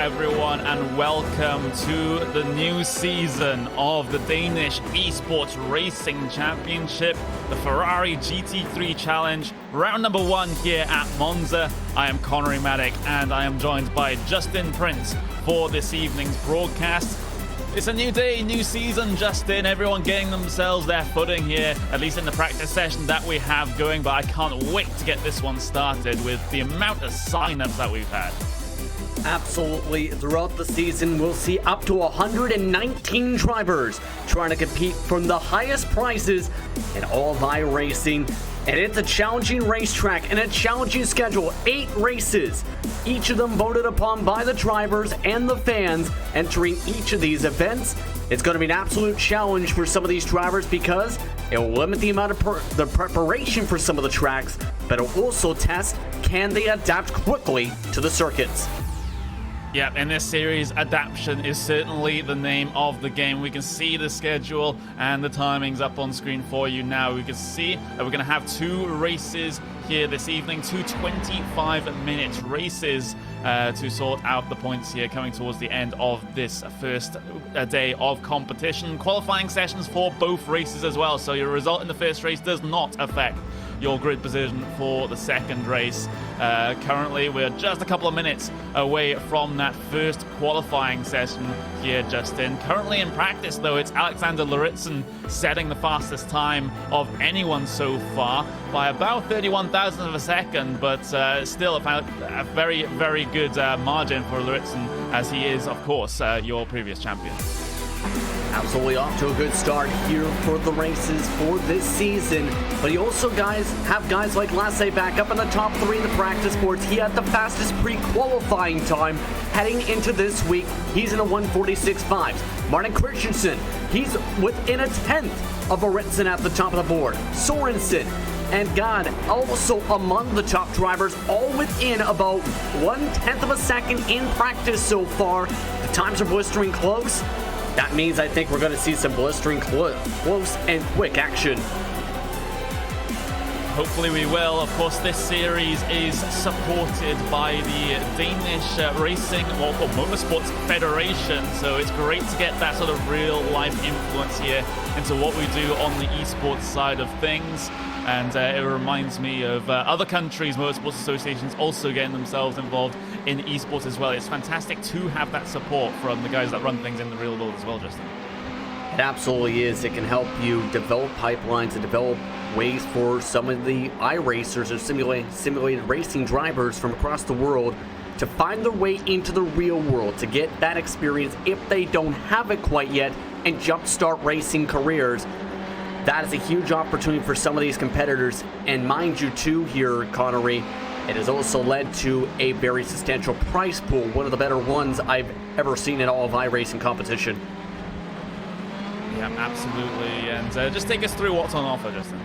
everyone, and welcome to the new season of the Danish Esports Racing Championship, the Ferrari GT3 Challenge, round number 1 here at Monza. I am Connery Maddock, and I am joined by Justin Prince for this evening's broadcast. It's a new day, new season, Justin. Everyone getting themselves their footing here, at least in the practice session that we have going, but I can't wait to get this one started with the amount of sign-ups that we've had. Absolutely. Throughout the season, we'll see up to 119 drivers trying to compete for the highest prizes in all of iRacing. And it's a challenging racetrack and a challenging schedule. 8 races, each of them voted upon by the drivers and the fans entering each of these events. It's going to be an absolute challenge for some of these drivers because it will limit the amount of the preparation for some of the tracks, but it will also test, can they adapt quickly to the circuits? Yeah, in this series, adaptation is certainly the name of the game. We can see the schedule and the timings up on screen for you now. We can see that we're going to have 2 races here this evening, 2 25-minute races to sort out the points here coming towards the end of this first day of competition. Qualifying sessions for both races as well, so your result in the first race does not affect your grid position for the second race. Currently, we're just a couple of minutes away from that first qualifying session here, Justin. Currently in practice, though, it's Alexander Luritzen setting the fastest time of anyone so far by about 31,000 of a second, but still a very, very good margin for Luritzen, as he is, of course, your previous champion. Absolutely off to a good start here for the races for this season. But you also have guys like Lasse back up in the top 3 in the practice boards. He had the fastest pre-qualifying time heading into this week. He's in a 1:46.5. Martin Christensen, he's within a tenth of Aritsen at the top of the board. Sorensen and God also among the top drivers, all within about 1/10 of a second in practice so far. The times are blistering close. That means I think we're going to see some blistering close and quick action. Hopefully we will. Of course, this series is supported by the Danish Motorsport Federation, so it's great to get that sort of real-life influence here into what we do on the esports side of things. And it reminds me of other countries' motorsports associations also getting themselves involved in esports as well. It's fantastic to have that support from the guys that run things in the real world as well, Justin. It absolutely is. It can help you develop pipelines and develop ways for some of the iRacers or simulated racing drivers from across the world to find their way into the real world, to get that experience if they don't have it quite yet, and jumpstart racing careers. That is a huge opportunity for some of these competitors, and mind you too here, Connery, it has also led to a very substantial prize pool, one of the better ones I've ever seen in all of iRacing competition. Yeah, absolutely, and just take us through what's on offer, Justin.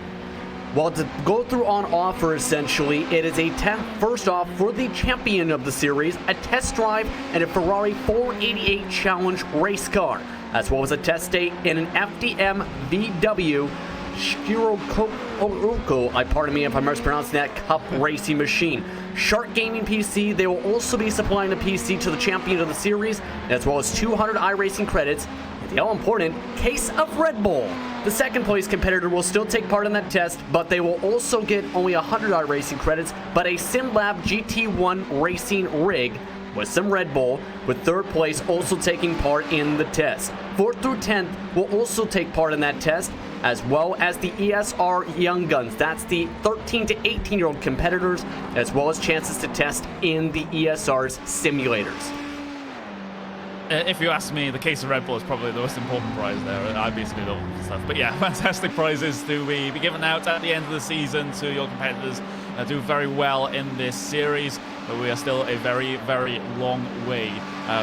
Well, to go through on offer, essentially, it is a first off, for the champion of the series, a test drive and a Ferrari 488 Challenge race car, as well as a test day in an FDM VW Skiroko, pardon me if I'm mispronouncing that, Cup racing machine. Shark Gaming PC, they will also be supplying a PC to the champion of the series, as well as 200 iRacing credits, and the all-important case of Red Bull. The second place competitor will still take part in that test, but they will also get only 100 iRacing credits, but a SimLab GT1 racing rig with some Red Bull, with third place also taking part in the test. 4th through 10th will also take part in that test, as well as the ESR Young Guns. That's the 13 to 18-year-old competitors, as well as chances to test in the ESR's simulators. If you ask me, the case of Red Bull is probably the most important prize there. I basically love stuff. But yeah, fantastic prizes to be given out at the end of the season to your competitors. Do very well in this series, but we are still a very, very long way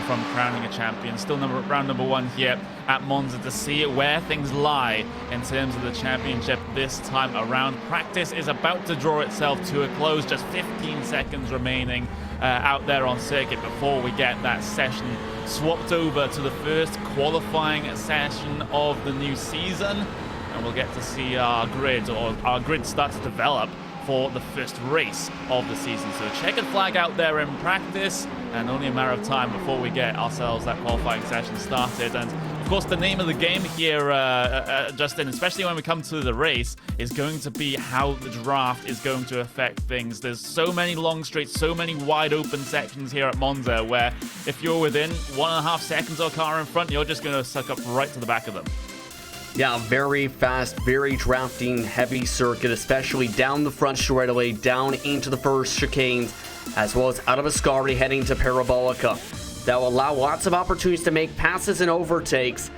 from crowning a champion. Still round number 1 here at Monza to see where things lie in terms of the championship this time around. Practice is about to draw itself to a close, just 15 seconds remaining out there on circuit before we get that session swapped over to the first qualifying session of the new season, and we'll get to see our grid start to develop for the first race of the season. So checkered flag out there in practice, and only a matter of time before we get ourselves that qualifying session started. And of course, the name of the game here, Justin, especially when we come to the race, is going to be how the draft is going to affect things. There's so many long straights, so many wide open sections here at Monza, where if you're within 1.5 seconds of a car in front, you're just going to suck up right to the back of them. Yeah, very fast, very drafting heavy circuit, especially down the front straightaway, down into the first chicanes, as well as out of Ascari heading to Parabolica. That will allow lots of opportunities to make passes and overtakes,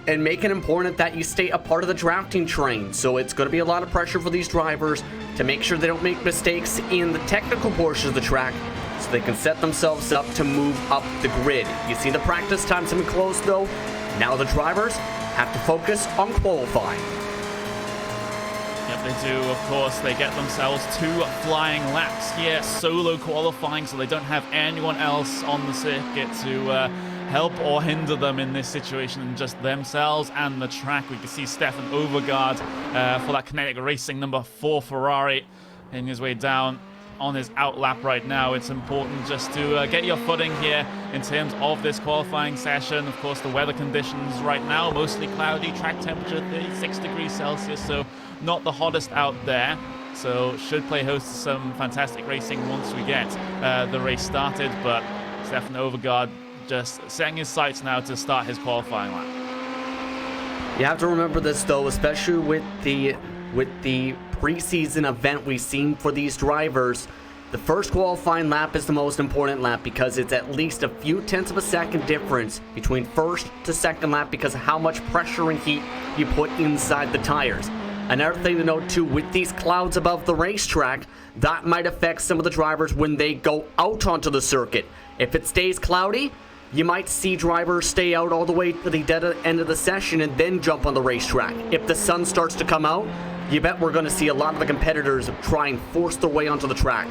and make it important that you stay a part of the drafting train. So it's going to be a lot of pressure for these drivers to make sure they don't make mistakes in the technical portions of the track, so they can set themselves up to move up the grid. You see the practice times have been close though. Now the drivers have to focus on qualifying. Yep, they do, of course. They get themselves 2 flying laps here, solo qualifying, so they don't have anyone else on the circuit to help or hinder them in this situation, and just themselves and the track. We can see Stefan Overgaard for that Kinetic Racing number 4 Ferrari in his way down on his out lap right now. It's important just to get your footing here in terms of this qualifying session. Of course, the weather conditions right now, mostly cloudy, track temperature 36 degrees Celsius, so not the hottest out there. So should play host to some fantastic racing once we get the race started. But Stefan Overgaard just setting his sights now to start his qualifying lap. You have to remember this though, especially with the preseason event we've seen for these drivers. The first qualifying lap is the most important lap because it's at least a few tenths of a second difference between first to second lap because of how much pressure and heat you put inside the tires. Another thing to note too, with these clouds above the racetrack, that might affect some of the drivers when they go out onto the circuit. If it stays cloudy, you might see drivers stay out all the way to the dead end of the session and then jump on the racetrack. If the sun starts to come out, you bet we're going to see a lot of the competitors try and force their way onto the track.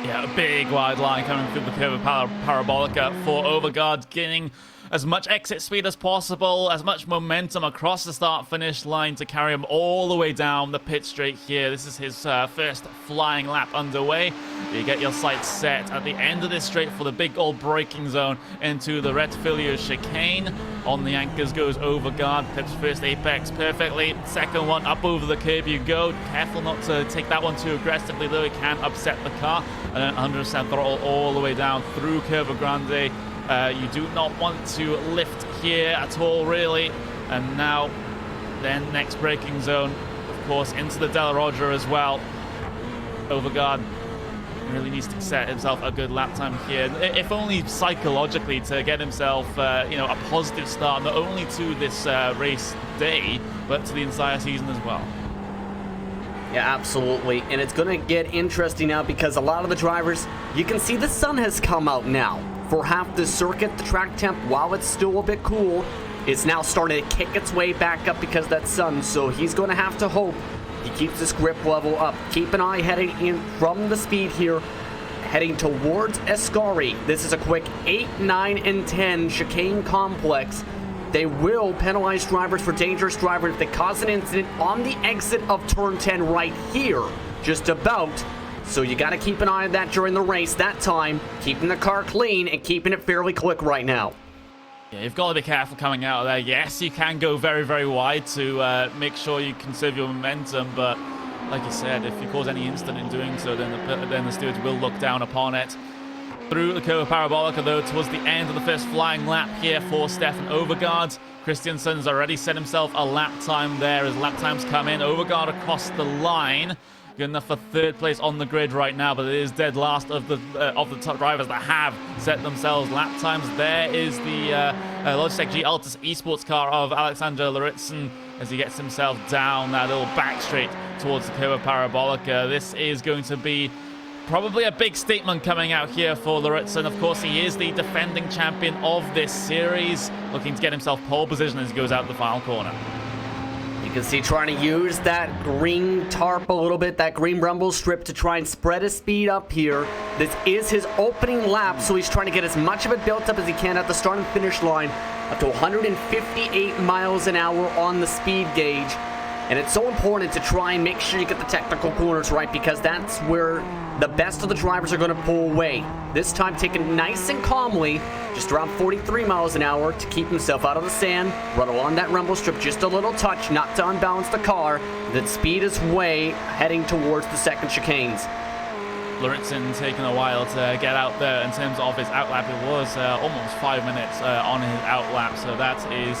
Yeah, a big wide line coming through the curve of Parabolica for Overgaard, getting as much exit speed as possible, as much momentum across the start-finish line to carry him all the way down the pit straight here. This is his first flying lap underway. You get your sights set at the end of this straight for the big old braking zone into the Retfilio chicane. On the anchors goes Overgaard, pips first apex perfectly. Second one, up over the curb you go. Careful not to take that one too aggressively, though it can upset the car. And then 100% throttle all the way down through Curva Grande. You do not want to lift here at all, really. And now, then next braking zone, of course, into the Del Roger as well. Overgaard really needs to set himself a good lap time here, if only psychologically, to get himself, a positive start, not only to this race day, but to the entire season as well. Yeah, absolutely. And it's going to get interesting now because a lot of the drivers, you can see the sun has come out now. For half the circuit, the track temp, while it's still a bit cool, is now starting to kick its way back up because of that sun. So he's going to have to hope he keeps this grip level up. Keep an eye heading in from the speed here, heading towards Escari. This is a quick 8, 9, and 10 chicane complex. They will penalize drivers for dangerous driving if they cause an incident on the exit of turn 10 right here, just about. So you got to keep an eye on that during the race that time, keeping the car clean and keeping it fairly quick right now. Yeah, you've got to be careful coming out of there. Yes, you can go very, very wide to make sure you conserve your momentum, but like you said, if you cause any incident in doing so, then the stewards will look down upon it. Through the curve of Parabolica, though, towards the end of the first flying lap here for Stefan Overgaard. Christiansen's already set himself a lap time there as lap times come in. Overgaard across the line. Good enough for third place on the grid right now, but it is dead last of the top drivers that have set themselves lap times. There is the Logitech G Altus esports car of Alexander Lauritsen as he gets himself down that little back straight towards the curve of Parabolica. This is going to be probably a big statement coming out here for Lauritsen. Of course, he is the defending champion of this series, looking to get himself pole position as he goes out the final corner. You can see trying to use that green tarp a little bit, that green rumble strip to try and spread his speed up here. This is his opening lap, so he's trying to get as much of it built up as he can at the start and finish line, up to 158 miles an hour on the speed gauge. And it's so important to try and make sure you get the technical corners right because that's where the best of the drivers are going to pull away. This time taken nice and calmly, just around 43 miles an hour to keep himself out of the sand, run along that rumble strip just a little touch, not to unbalance the car, then speed his way heading towards the second chicanes. Lauritsen taking a while to get out there in terms of his outlap. It was almost 5 minutes on his outlap, so that is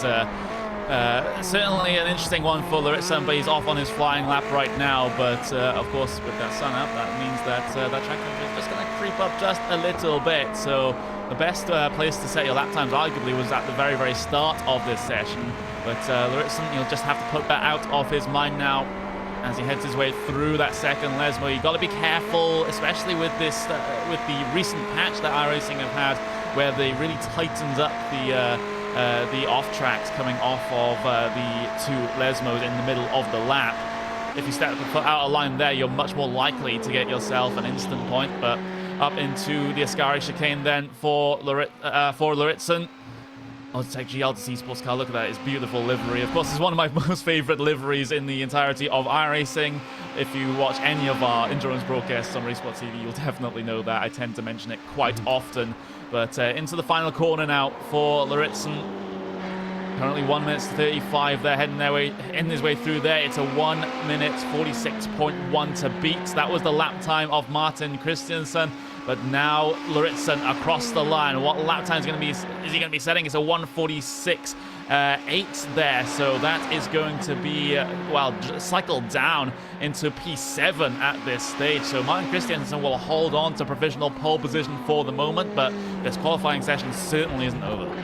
certainly an interesting one for Lauritsen, but he's off on his flying lap right now. But of course, with that sun up, that means that that track temperature is just going to creep up just a little bit. So the best place to set your lap times arguably was at the very, very start of this session. But Lauritsen, you'll just have to put that out of his mind now as he heads his way through that second Lesmo. You've got to be careful, especially with this, with the recent patch that iRacing have had, where they really tightened up the off tracks coming off of the two Lesmos in the middle of the lap. If you step the foot out of line there, you're much more likely to get yourself an instant point. But up into the Ascari chicane then for Lauritsen. Logitech G Altus esports car, look at that, it's beautiful livery. Of course, it's one of my most favorite liveries in the entirety of iRacing. If you watch any of our endurance broadcasts on Raceport TV, you'll definitely know that. I tend to mention it quite often. But into the final corner now for Lauritsen. Currently 1 minute 35. They're heading his way through there. It's a 1 minute 46.1 to beat. That was the lap time of Martin Christiansen. But now Lauritsen across the line. What lap time is he going to be setting? It's a 1:46 P8 there, so that is going to be, well, cycled down into P7 at this stage. So Martin Christiansen will hold on to provisional pole position for the moment, but this qualifying session certainly isn't over.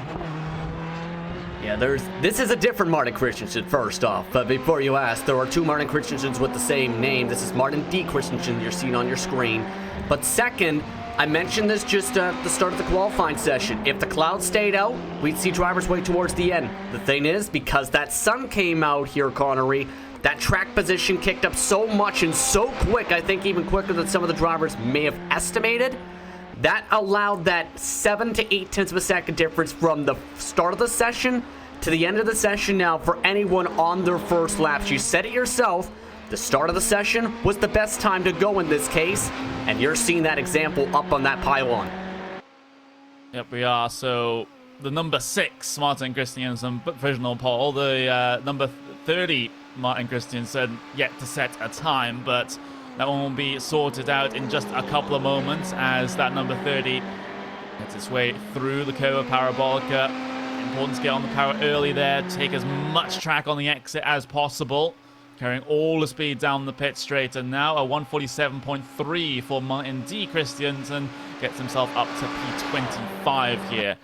Yeah, this is a different Martin Christensen, first off. But before you ask, there are two Martin Christensens with the same name. This is Martin D. Christensen you're seeing on your screen. But second, I mentioned this just at the start of the qualifying session. If the clouds stayed out, we'd see drivers wait towards the end. The thing is, because that sun came out here, Connery, that track position kicked up so much and so quick, I think even quicker than some of the drivers may have estimated. That allowed that 7 to 8 tenths of a second difference from the start of the session to the end of the session now for anyone on their first laps. You said it yourself, the start of the session was the best time to go in this case, and you're seeing that example up on that pylon. Yep, we are. So the number 6, Martin Christiansen, provisional pole. The number 30, Martin Christiansen, yet to set a time, but that one will be sorted out in just a couple of moments as that number 30 gets its way through the Curva Parabolica. Important to get on the power early there, take as much track on the exit as possible, carrying all the speed down the pit straight, and now a 147.3 for Martin D. Christiansen gets himself up to P25 here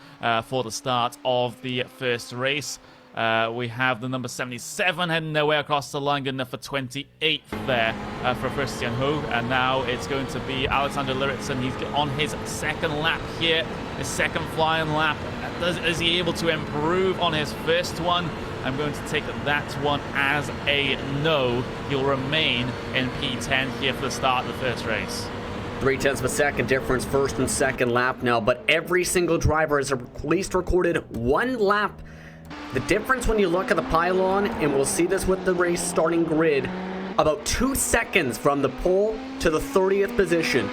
for the start of the first race. We have the number 77 heading their way across the line, good enough for 28th there for Christian Hoog. And now it's going to be Alexander Luritzen. He's on his second lap here, his second flying lap. Is he able to improve on his first one? I'm going to take that one as a no. He'll remain in P10 here for the start of the first race. 3 tenths of a second difference first and second lap now, but every single driver has at least recorded one lap. The difference when you look at the pylon, and we'll see this with the race starting grid, about 2 seconds from the pole to the 30th position.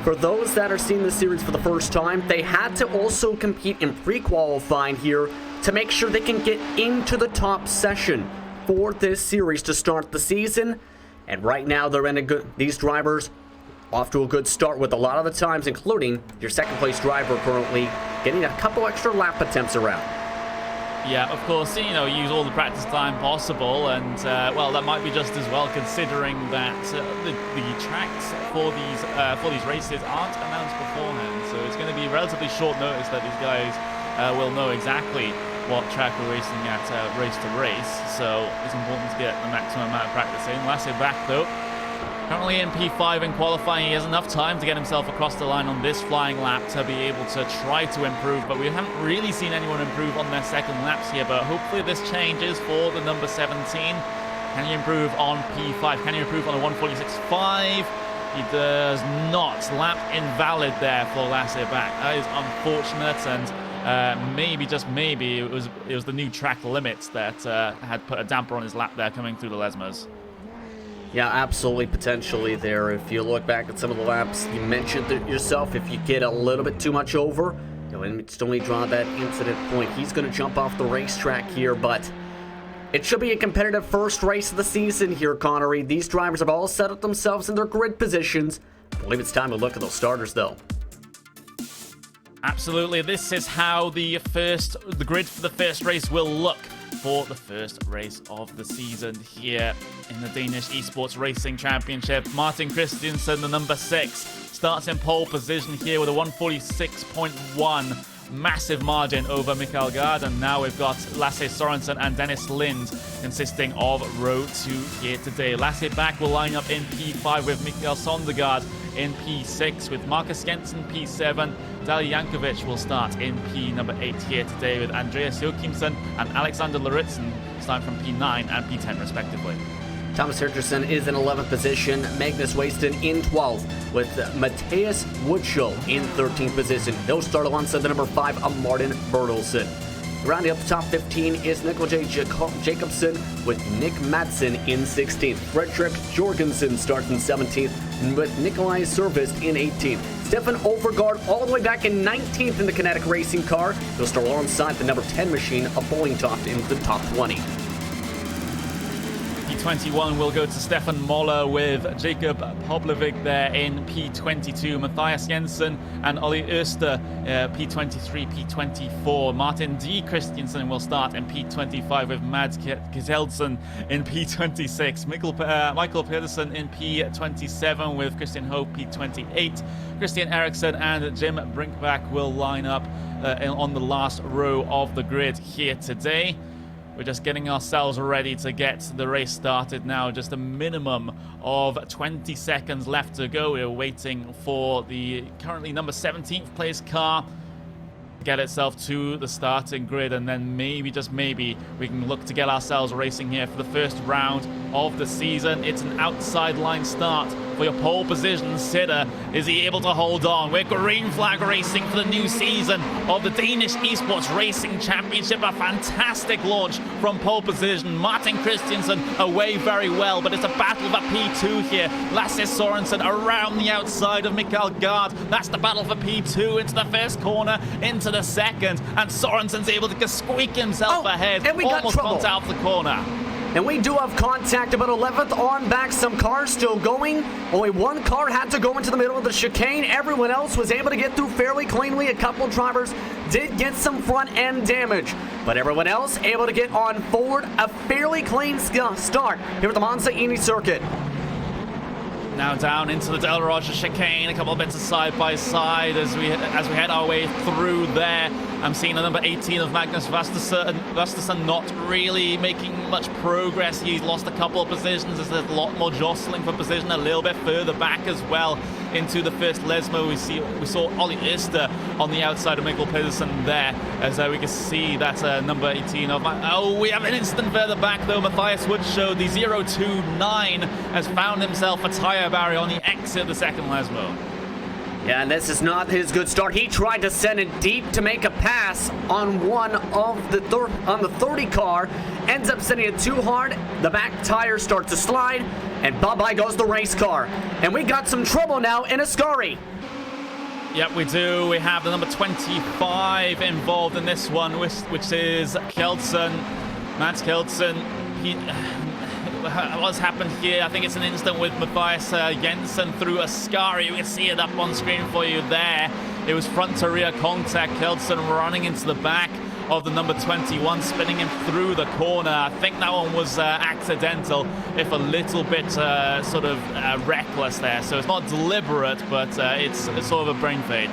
For those that are seeing the series for the first time, they had to also compete in pre-qualifying here to make sure they can get into the top session for this series to start the season. And right now they're in these drivers off to a good start with a lot of the times, including your second place driver currently getting a couple extra lap attempts around. Yeah, of course, you know, use all the practice time possible, and, well, that might be just as well considering that the tracks for these races aren't announced beforehand, so it's going to be relatively short notice that these guys will know exactly what track we're racing at race to race, so it's important to get the maximum amount of practice in. Lassie back, though. Currently in P5 in qualifying, he has enough time to get himself across the line on this flying lap to be able to try to improve, but we haven't really seen anyone improve on their second laps here, but hopefully this changes for the number 17. Can you improve on P5? Can you improve on a 146.5? He does not. Lap invalid there for Lassie back. That is unfortunate, and maybe, just maybe, it was the new track limits that had put a damper on his lap there coming through the Lesmos. Yeah, absolutely, potentially there. If you look back at some of the laps, you mentioned it yourself, if you get a little bit too much over, you know, and it's only draw that incident point, he's going to jump off the racetrack here, but it should be a competitive first race of the season here, Connery. These drivers have all set up themselves in their grid positions. I believe it's time to look at those starters, though. Absolutely, this is how the grid for the first race will look for the first race of the season here in the Danish Esports Racing Championship. Martin Christiansen, the number 6, starts in pole position here with a 146.1. Massive margin over Mikael Gard, and now we've got Lasse Sorensen and Dennis Lind consisting of row 2 here today. Lasse back will line up in P5 with Mikael Sondergaard in P6, with Marcus Jensen P7. Dali Jankovic will start in P number 8 here today, with Andreas Joachimsen and Alexander Luritzen starting from P9 and P10 respectively. Thomas Hergerson is in 11th position, Magnus Waston in 12th, with Matthias Woodschel in 13th position. He'll start alongside the number 5, Martin Bertelsen. Rounding up the top 15 is Nikolaj Jacobsen with Nick Madsen in 16th. Fredrik Jorgensen starts in 17th with Nikolai Servist in 18th. Stefan Overgaard all the way back in 19th in the Kinetic Racing car. He'll start alongside the number 10 machine of Bollingtoft in the top 20. P21 will go to Stefan Moller with Jacob Poblevic there in P22. Matthias Jensen and Olli Öster, P23, P24. Martin D. Christiansen will start in P25 with Mads Kjelsen in P26. Michael Pedersen in P27 with Christian Hope, P28. Christian Eriksson and Jim Brinkback will line up on the last row of the grid here today. We're just getting ourselves ready to get the race started now. Just a minimum of 20 seconds left to go. We're waiting for the currently number 17th place car to get itself to the starting grid, and then maybe, just maybe, we can look to get ourselves racing here for the first round of the season. It's an outside line start for your pole position sitter. Is he able to hold on? We're green flag racing for the new season of the Danish Esports Racing Championship. A fantastic launch from pole position. Martin Christiansen away very well, but it's a battle for P2 here. Lasse Sorensen around the outside of Mikael Gard. That's the battle for P2 into the first corner, into the second, and Sorensen's able to squeak himself ahead. And we got almost trouble. bumped out of the corner. And we do have contact about 11th on back. Some cars still going. Only one car had to go into the middle of the chicane. Everyone else was able to get through fairly cleanly. A couple drivers did get some front end damage, but everyone else able to get on forward. A fairly clean start here at the Monza Indy circuit. Now down into the Del Roger chicane, a couple of bits of side-by-side as we head our way through there. I'm seeing the number 18 of Magnus Vasterson not really making much progress. He's lost a couple of positions as there's a lot more jostling for position a little bit further back as well into the first Lesmo. We saw Olli Öster on the outside of Mikkel Pedersen there, as we can see that's number 18 of we have an instant further back though. Matthias Woodshow, the 029, has found himself a tire barrier on the exit of the second Lesmo. Yeah, and this is not his good start. He tried to send it deep to make a pass on one of the on the 30 car. Ends up sending it too hard. The back tires start to slide, and bye-bye goes the race car. And we got some trouble now in Ascari. Yep, we do. We have the number 25 involved in this one, which is Kjelsen. Mads Kjelsen. What's happened here? I think it's an incident with Matthias Jensen through Ascari. You can see it up on screen for you there. It was front to rear contact. Kjelsen running into the back of the number 21, spinning him through the corner. I think that one was accidental, if a little bit reckless there. So it's not deliberate, but it's sort of a brain fade.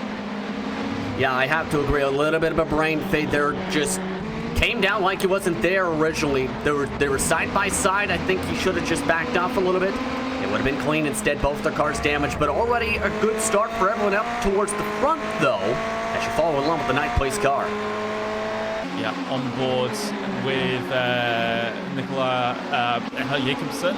Yeah, I have to agree. A little bit of a brain fade there. Just came down like he wasn't there originally. They were side by side. I think he should have just backed off a little bit. It would have been clean. Instead, both their cars damaged, but already a good start for everyone up towards the front, though, as you follow along with the ninth place car. Yeah, on board with Nicola Jacobsen.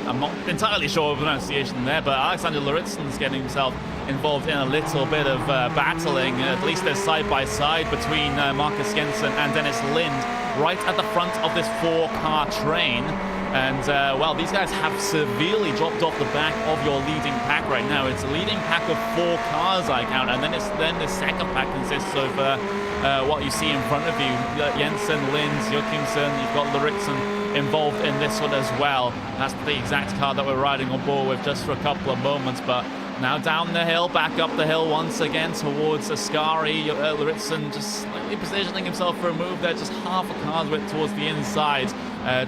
I'm not entirely sure of the pronunciation there, but Alexander Lauritsen's getting himself involved in a little bit of battling. At least they're side by side between Marcus Jensen and Dennis Lind right at the front of this four-car train. And, well, these guys have severely dropped off the back of your leading pack right now. It's a leading pack of 4 cars, I count, and then the second pack consists of what you see in front of you. Jensen, Lind, Joachimsen, you've got Lauritsen involved in this one as well. That's the exact car that we're riding on board with just for a couple of moments, but now down the hill, back up the hill once again towards Ascari. Lauritsen just slightly positioning himself for a move there, just half a car's width towards the inside,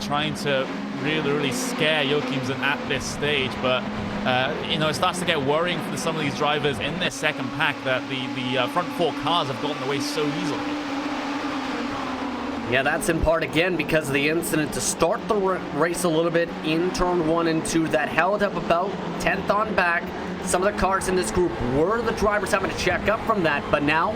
trying to really scare Joachimsen at this stage. But it starts to get worrying for some of these drivers in this second pack that the front 4 cars have gotten away so easily. Yeah, that's in part, again, because of the incident to start the race a little bit in turn 1 and 2 that held up about 10th on back. Some of the cars in this group were the drivers having to check up from that, but now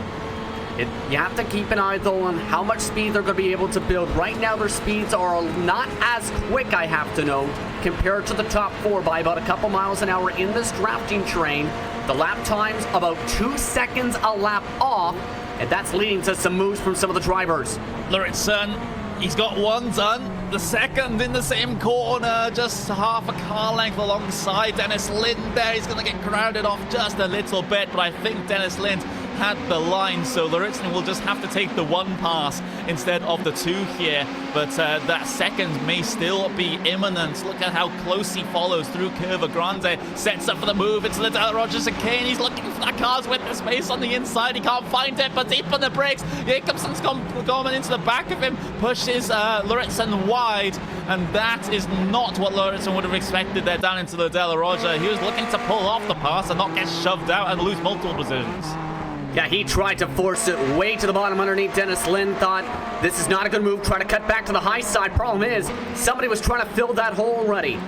you have to keep an eye, though, on how much speed they're going to be able to build. Right now, their speeds are not as quick, I have to note, compared to the top 4 by about a couple miles an hour in this drafting train. The lap time's about 2 seconds a lap off, and that's leading to some moves from some of the drivers. Lauritsen, he's got one done. The second in the same corner, just half a car length alongside Dennis Lind there. He's going to get crowded off just a little bit, but I think Dennis Lind had the line, so Lauritsen will just have to take the one pass instead of the 2 here, but that second may still be imminent. Look at how close he follows through Curva Grande, sets up for the move into the Del Rogers and Kane. He's looking for that car's witness space on the inside. He can't find it, but deep on the brakes. Jacobsen's going into the back of him, pushes Lauritsen wide, and that is not what Lauritsen would have expected there down into the Del Roger. He was looking to pull off the pass and not get shoved out and lose multiple positions. Yeah, he tried to force it way to the bottom underneath. Dennis Lin thought this is not a good move, try to cut back to the high side. Problem is, somebody was trying to fill that hole already.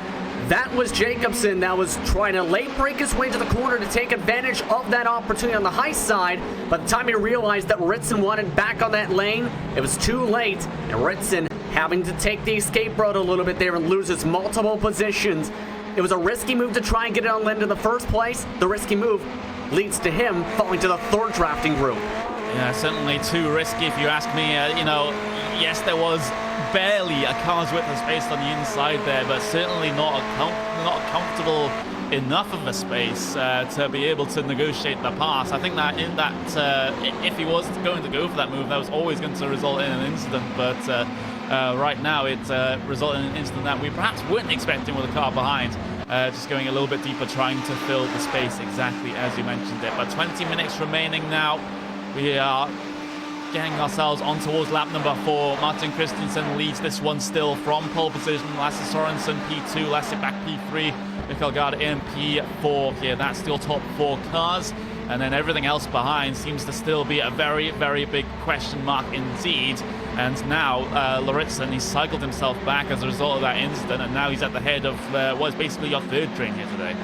That was Jacobsen that was trying to late break his way to the corner to take advantage of that opportunity on the high side. By the time he realized that Ritson wanted back on that lane, it was too late, and Ritson having to take the escape route a little bit there and loses multiple positions. It was a risky move to try and get it on Lind in the first place. The risky move leads to him falling to the 3rd drafting group. Yeah, certainly too risky if you ask me. Yes, there was barely a car's width of space on the inside there, but certainly not comfortable enough of a space to be able to negotiate the pass. I think that in that if he was going to go for that move, that was always going to result in an incident, but right now it resulted in an incident that we perhaps weren't expecting with a car behind. Just going a little bit deeper, trying to fill the space exactly as you mentioned it. But 20 minutes remaining now. We are getting ourselves on towards lap number 4. Martin Christensen leads this one still from pole position. Lasse Sorensen P2, Lasse back P3, Mikael Gard in P4 here. That's still top 4 cars. And then everything else behind seems to still be a very, very big question mark indeed. And now Lauritsen, he cycled himself back as a result of that incident, and now he's at the head of what is basically your 3rd train here today.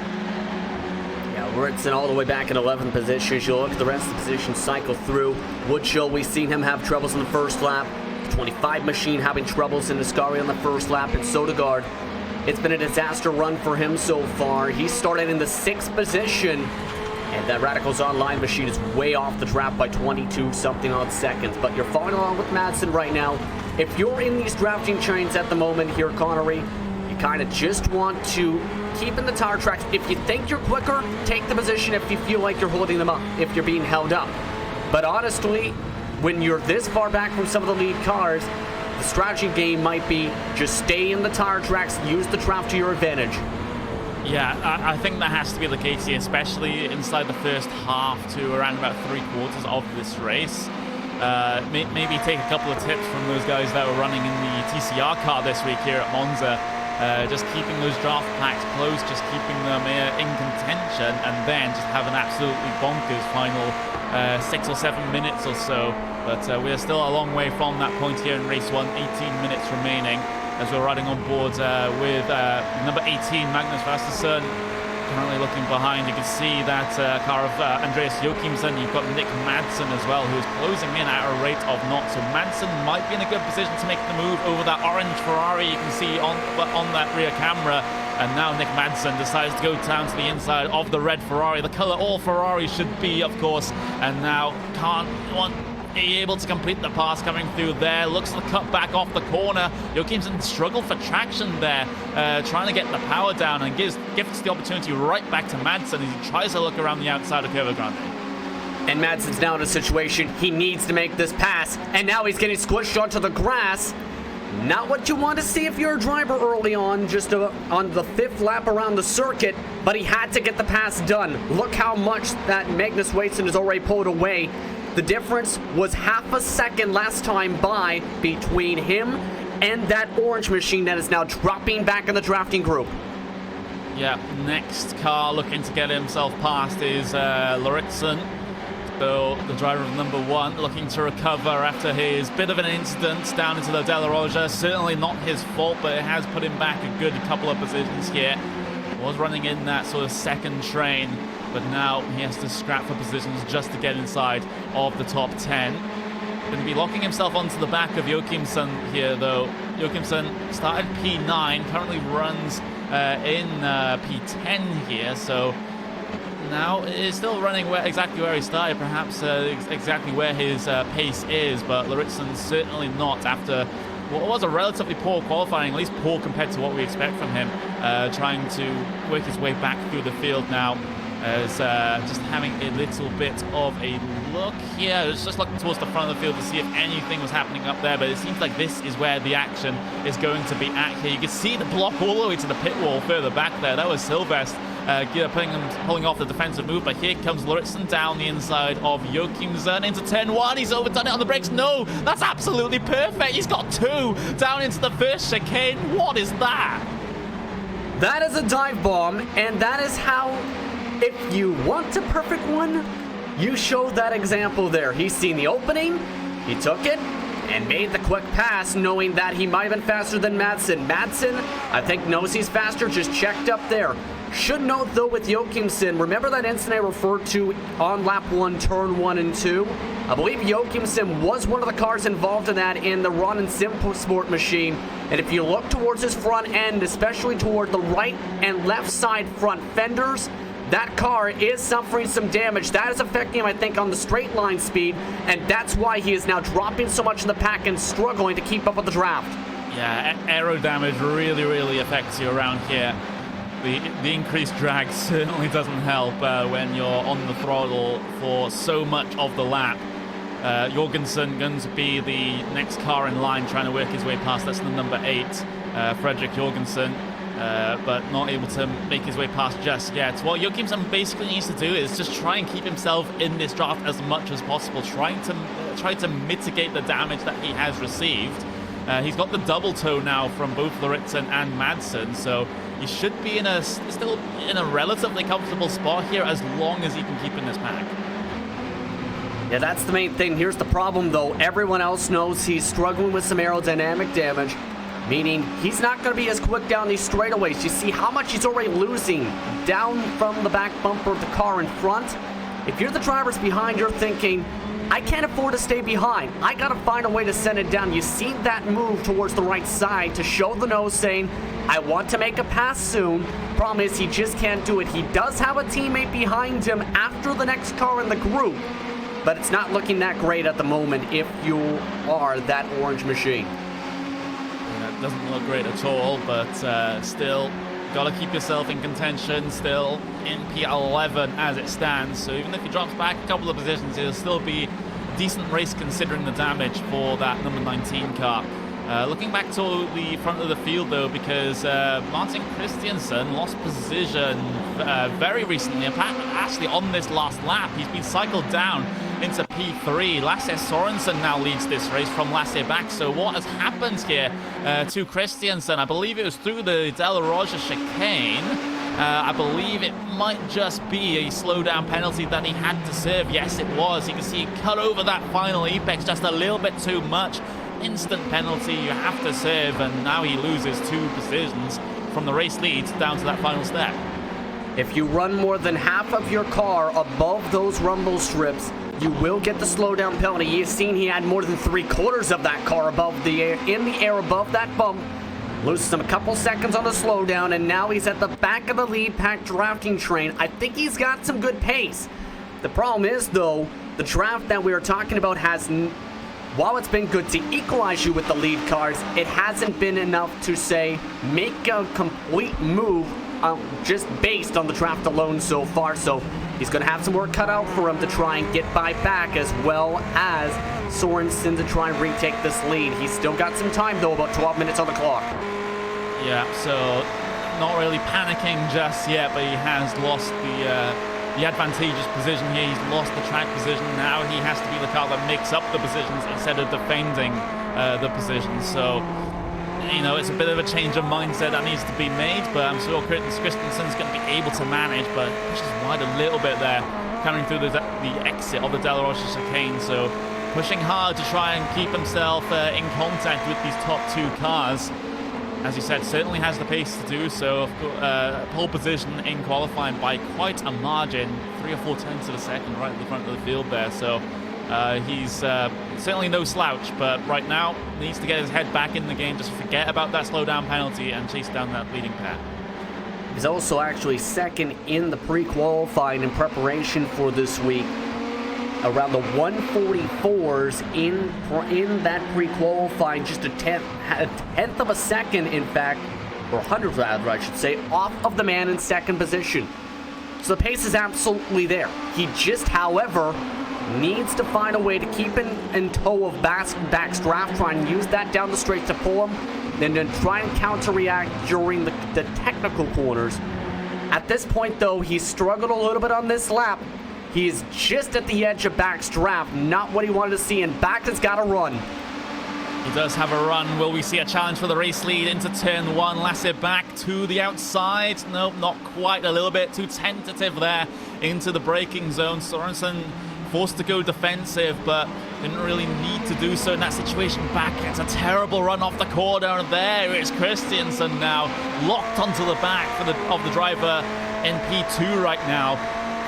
Yeah, Lauritsen all the way back in 11th position. As you look at the rest of the positions cycle through, Woodchill, we've seen him have troubles in the first lap. 25 machine having troubles in Ascari on the first lap, and Sodegaard, it's been a disaster run for him so far. He started in the 6th position. And that Radicals Online machine is way off the trap by 22-something odd seconds. But you're following along with Madsen right now. If you're in these drafting chains at the moment here, Connery, you kind of just want to keep in the tire tracks. If you think you're quicker, take the position if you feel like you're holding them up, if you're being held up. But honestly, when you're this far back from some of the lead cars, the strategy game might be just stay in the tire tracks, use the trap to your advantage. Yeah, I think that has to be the case here, especially inside the first half to around about 3/4 of this race. Maybe take a couple of tips from those guys that were running in the TCR car this week here at Monza. Just keeping those draft packs close, just keeping them in contention, and then just have an absolutely bonkers final 6 or 7 minutes or so. But we're still a long way from that point here in race 1, 18 minutes remaining. As we're riding on board with number 18, Magnus Vasterson. Currently looking behind, you can see that car of Andreas Joachimsen. You've got Nick Madsen as well, who's closing in at a rate of knots. So Madsen might be in a good position to make the move over that orange Ferrari you can see on that rear camera. And now Nick Madsen decides to go down to the inside of the red Ferrari, the color all Ferraris should be, of course. And now be able to complete the pass coming through there. Looks to cut back off the corner. Joachimsen struggled for traction there, trying to get the power down, and gives the opportunity right back to Madsen as he tries to look around the outside of Curva Grande. And Madsen's now in a situation he needs to make this pass, and now he's getting squished onto the grass. Not what you want to see if you're a driver early on, just on the 5th lap around the circuit, but he had to get the pass done. Look how much that Magnus Waitson has already pulled away. The difference was half a second last time by between him and that orange machine that is now dropping back in the drafting group. Yeah, next car looking to get himself past is Lauritsen. So the driver of number 1 looking to recover after his bit of an incident down into the Della Roja. Certainly not his fault, but it has put him back a good couple of positions here. Was running in that sort of second train, but now he has to scrap for positions just to get inside of the top 10. Going to be locking himself onto the back of Joachimsen here, though. Joachimsen started P9, currently runs in P10 here, so now is still running exactly where he started, perhaps exactly where his pace is, but Lauritsen certainly not after what was a relatively poor qualifying, at least poor compared to what we expect from him, trying to work his way back through the field now. Is just having a little bit of a look here. It's just looking towards the front of the field to see if anything was happening up there, but it seems like this is where the action is going to be at here. You can see the block all the way to the pit wall further back there. That was Silvest pulling off the defensive move, but here comes Lauritsen down the inside of Joachimsen into turn 1. He's overdone it on the brakes. No, that's absolutely perfect. He's got 2 down into the first chicane. What is that? That is a dive bomb, and that is how, if you want a perfect one, you showed that example there. He's seen the opening, he took it, and made the quick pass, knowing that he might have been faster than Madsen. Madsen, I think, knows he's faster, just checked up there. Should note, though, with Joachimsen, remember that incident I referred to on lap 1, turn 1 and 2? I believe Joachimsen was one of the cars involved in that in the Ron and Sport machine. And if you look towards his front end, especially toward the right and left side front fenders, that car is suffering some damage. That is affecting him, I think, on the straight line speed, and that's why he is now dropping so much in the pack and struggling to keep up with the draft. Yeah, aero damage really affects you around here. The increased drag certainly doesn't help when you're on the throttle for so much of the lap. Jorgensen going to be the next car in line trying to work his way past. That's the number 8, Fredrik Jorgensen, but not able to make his way past just yet. What Joachimsen basically needs to do is just try and keep himself in this draft as much as possible, try to mitigate the damage that he has received. He's got the double toe now from both Lauritsen and Madsen, so he should be still in a relatively comfortable spot here as long as he can keep in this pack. Yeah, that's the main thing. Here's the problem, though. Everyone else knows he's struggling with some aerodynamic damage, meaning he's not going to be as quick down these straightaways. You see how much he's already losing down from the back bumper of the car in front. If you're the drivers behind, you're thinking, I can't afford to stay behind. I got to find a way to send it down. You see that move towards the right side to show the nose saying, I want to make a pass soon. Problem is, he just can't do it. He does have a teammate behind him after the next car in the group, but it's not looking that great at the moment if you are that orange machine. Yeah, it doesn't look great at all, but still, got to keep yourself in contention, still in P11 as it stands. So even if he drops back a couple of positions, it'll still be a decent race considering the damage for that number 19 car. Looking back to the front of the field, though, because Martin Christiansen lost position very recently. Actually, on this last lap, he's been cycled down into P3. Lasse Sorensen now leads this race from Lasse back. So what has happened here to Christiansen? I believe it was through the De La Roja chicane. I believe it might just be a slowdown penalty that he had to serve. Yes, it was. You can see he cut over that final apex just a little bit too much. Instant penalty, you have to serve, and now he loses 2 positions from the race lead down to that final step. If you run more than half of your car above those rumble strips, you will get the slowdown penalty. You've seen he had more than 3/4 of that car in the air above that bump. Loses him a couple seconds on the slowdown, and now he's at the back of the lead pack drafting train. I think he's got some good pace. The problem is, though, the draft that we are talking about while it's been good to equalize you with the lead cars, it hasn't been enough to, say, make a complete move just based on the draft alone so far. So he's going to have some work cut out for him to try and get back, as well as Sorensen to try and retake this lead. He's still got some time, though, about 12 minutes on the clock. Yeah, so not really panicking just yet, but he has lost the advantageous position here. He's lost the track position. Now he has to be the car that makes up the positions instead of defending the positions. So, you know, it's a bit of a change of mindset that needs to be made, but I'm sure Christensen's going to be able to manage, but pushes wide a little bit there, coming through the exit of the De La Rocha chicane. So pushing hard to try and keep himself in contact with these top 2 cars. As you said, certainly has the pace to do so. Pole position in qualifying by quite a margin, 3 or 4 tenths of a second right at the front of the field there. So he's certainly no slouch, but right now needs to get his head back in the game, just forget about that slowdown penalty and chase down that leading pack. He's also actually second in the pre-qualifying in preparation for this week. Around the 144s in that pre-qualifying, just a tenth of a second, in fact, or 100th rather, I should say, off of the man in second position. So the pace is absolutely there. He just, however, needs to find a way to keep in tow of Back's draft, try and use that down the straight to pull him, then try and counter-react during the technical corners. At this point, though, he struggled a little bit on this lap. He is just at the edge of Back's draft, not what he wanted to see, and Back has got to run. He does have a run. Will we see a challenge for the race lead into turn one? Lassie back to the outside. Nope, not quite. A little bit too tentative there into the braking zone. Sorensen forced to go defensive, but didn't really need to do so in that situation. Back gets a terrible run off the corner, and there is Christiansen now locked onto the back of the driver in P2 right now.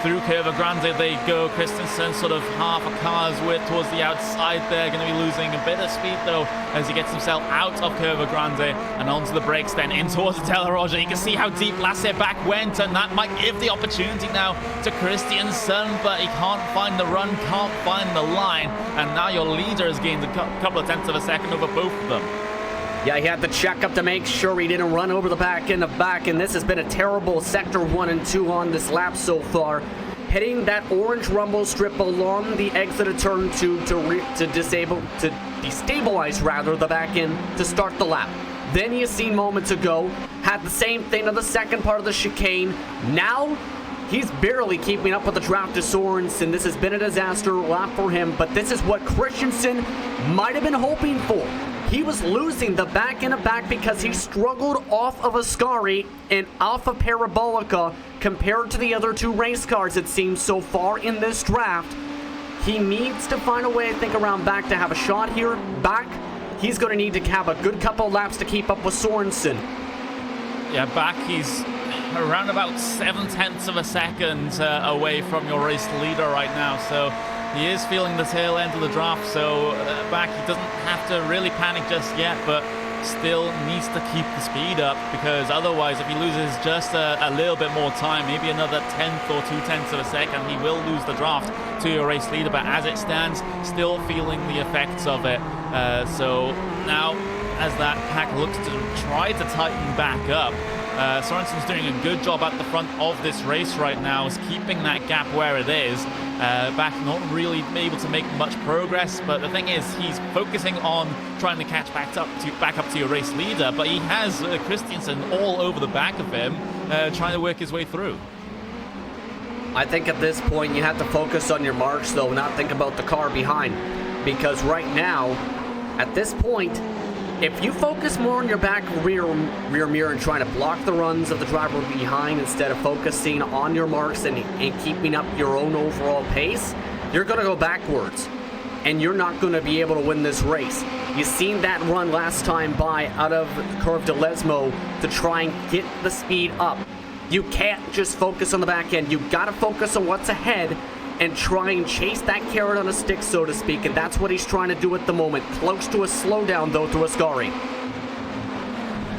Through Curva Grande they go. Christensen sort of half a car's width towards the outside there. Going to be losing a bit of speed though as he gets himself out of Curva Grande and onto the brakes, then in towards the Teleroger. You can see how deep Lassie back went, and that might give the opportunity now to Christiansen, but he can't find the run, can't find the line, and now your leader has gained a couple of tenths of a second over both of them. Yeah, he had to check up to make sure he didn't run over the back end of Back, and this has been a terrible sector 1 and 2 on this lap so far. Hitting that orange rumble strip along the exit of turn 2 to destabilize rather the back end to start the lap. Then you seen moments ago, had the same thing on the second part of the chicane. Now, he's barely keeping up with the draft to Sorensen. This has been a disaster lap for him, but this is what Christensen might have been hoping for. He was losing the back end of Back because he struggled off of Ascari and off of Parabolica compared to the other two race cars, it seems, so far in this draft. He needs to find a way, I think, around Back to have a shot here. Back, he's going to need to have a good couple of laps to keep up with Sorensen. Yeah, Back, he's around about 7/10 of a second away from your race leader right now, so he is feeling the tail end of the draft, so Back, he doesn't have to really panic just yet, but still needs to keep the speed up, because otherwise if he loses just a little bit more time, maybe another 1/10 or 2/10 of a second, he will lose the draft to your race leader. But as it stands, still feeling the effects of it. So now as that pack looks to try to tighten back up, Sorensen's doing a good job at the front of this race right now, is keeping that gap where it is. Back not really able to make much progress, but the thing is, he's focusing on trying to catch back up to your race leader, but he has Christiansen all over the back of him, trying to work his way through. I think at this point you have to focus on your marks, though, not think about the car behind, because right now, at this point, if you focus more on your back rear mirror and trying to block the runs of the driver behind instead of focusing on your marks and keeping up your own overall pace, you're going to go backwards, and you're not going to be able to win this race. You seen that run last time by out of Curve de Lesmo to try and get the speed up. You can't just focus on the back end. You've got to focus on what's ahead and try and chase that carrot on a stick, so to speak, and that's what he's trying to do at the moment. Close to a slowdown, though, to Ascari.